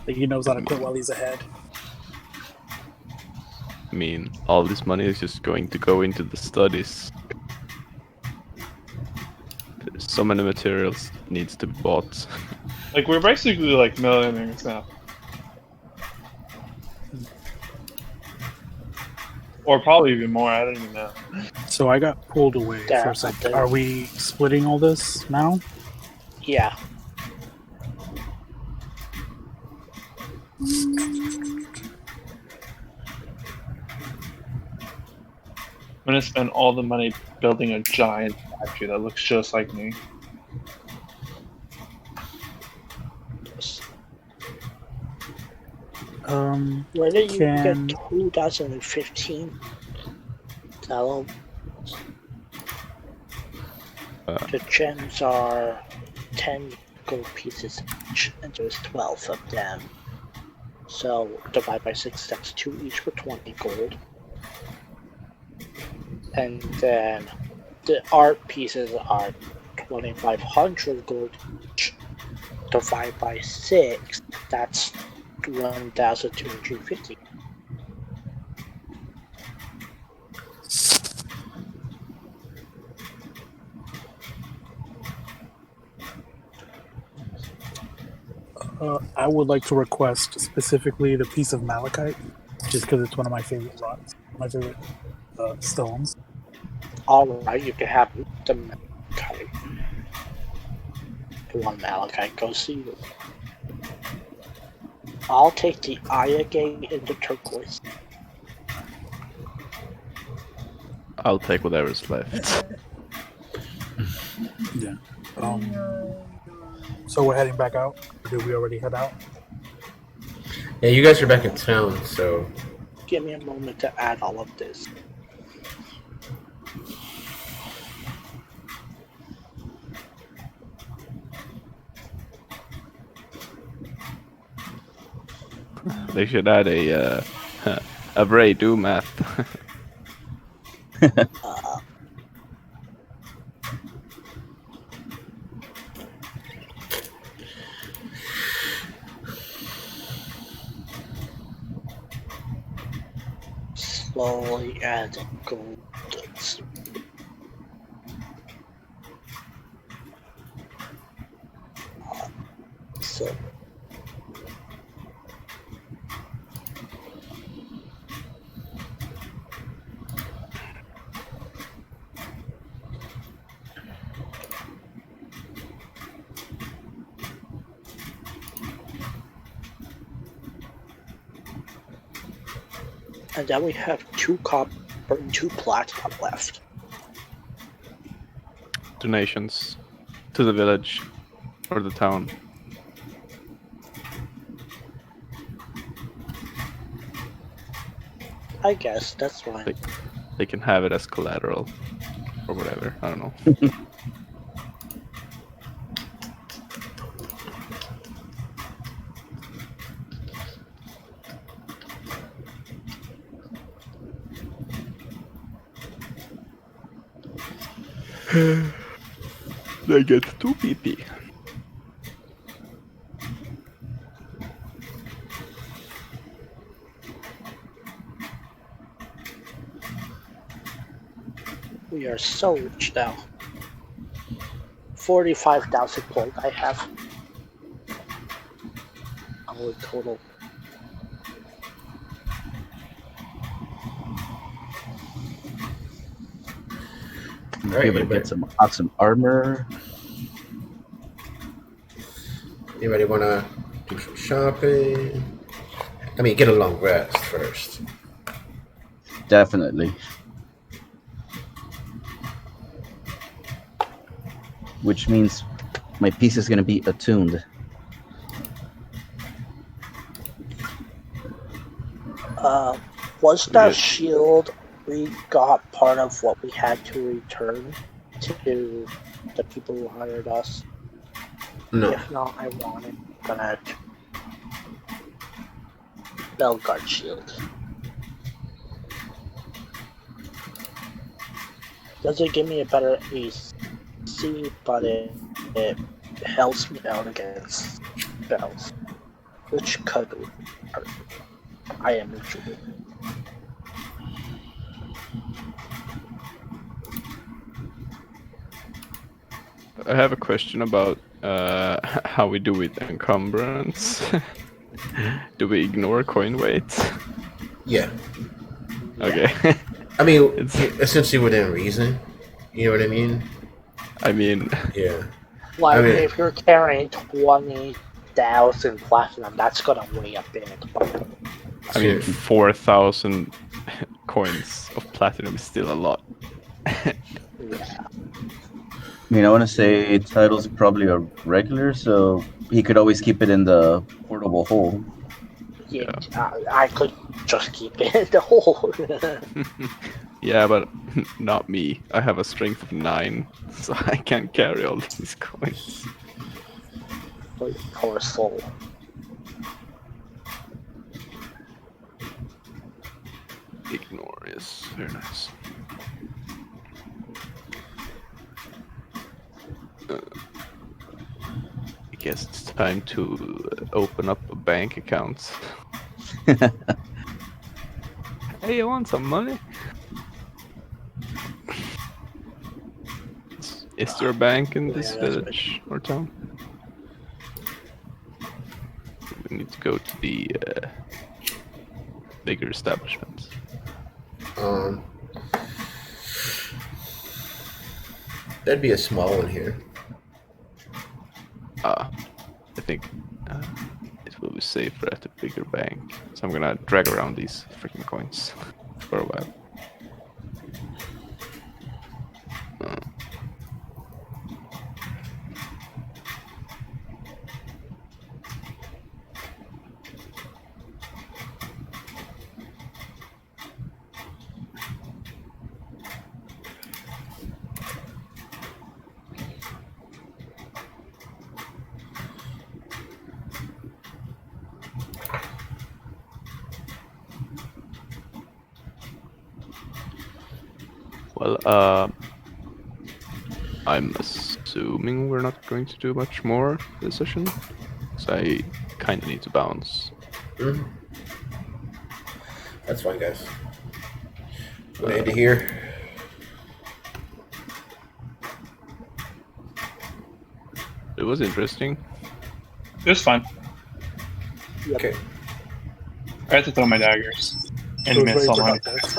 Like, he knows how to quit while he's ahead. I mean, all this money is just going to go into the studies. There's so many materials needs to be bought. Like, we're basically like millionaires now. Or probably even more, I don't even know. So I got pulled away for a second. Are we splitting all this now? Yeah. I'm gonna spend all the money building a giant statue that looks just like me. Where did you get 2015? Hello. The gems are 10 gold pieces each, and there's 12 of them. So divide by 6, that's 2 each for 20 gold. And then the art pieces are 2,500 gold each. Divide by 6, that's 1,250. I would like to request specifically the piece of malachite, just because it's one of my favorite rocks, my favorite stones. Alright, you can have the malachite. You want malachite, go see it. I'll take the agate and the turquoise. I'll take whatever's left. Yeah. So we're heading back out? Or did we already head out? Yeah, you guys are back in town, so... Give me a moment to add all of this. They should add a Bray do math. Slowly adding gold. So. And then we have 2 copper and 2 platinum left. Donations to the village or the town. I guess that's fine. They can have it as collateral or whatever. I don't know. They get 2 PP. We are so rich now. 45,000 gold I have. Our total. Be able to get some awesome armor. Anybody want to do some shopping? I mean, get a long rest first. Definitely. Which means my piece is going to be attuned. Was that shield we got part of what we had to return to the people who hired us? No. If not, I want it. Gonna Belguard shield. Does it give me a better AC, but it helps me out against spells, which could hurt. I am intrigued. I have a question about how we do with encumbrance. Do we ignore coin weight? Yeah. Okay. I mean, It's- essentially within reason. You know what I mean? I mean, Yeah. Like, I mean- if you're carrying 20,000 platinum, that's gonna weigh a bit. But I mean, 4,000 coins of platinum is still a lot. yeah. I mean, I want to say title's probably a regular, so he could always keep it in the portable hole. Yeah, I could just keep it in the hole. Yeah, but not me. I have a strength of 9, so I can't carry all these coins. Poor soul. Ignore, yes, very nice. I guess it's time to open up a bank account. Hey, you want some money? Is there a bank in this Yeah, that's village or town? We need to go to the bigger establishments. That'd be a small one here. I think it will be safer at the bigger bank. So I'm gonna drag around these freaking coins for a while. Well, I'm assuming we're not going to do much more this session, so I kind of need to bounce. Mm-hmm. That's fine, guys. Glad to hear. It was interesting. It was fun. Okay. I had to throw my daggers and Those miss raids are someone. hot, guys.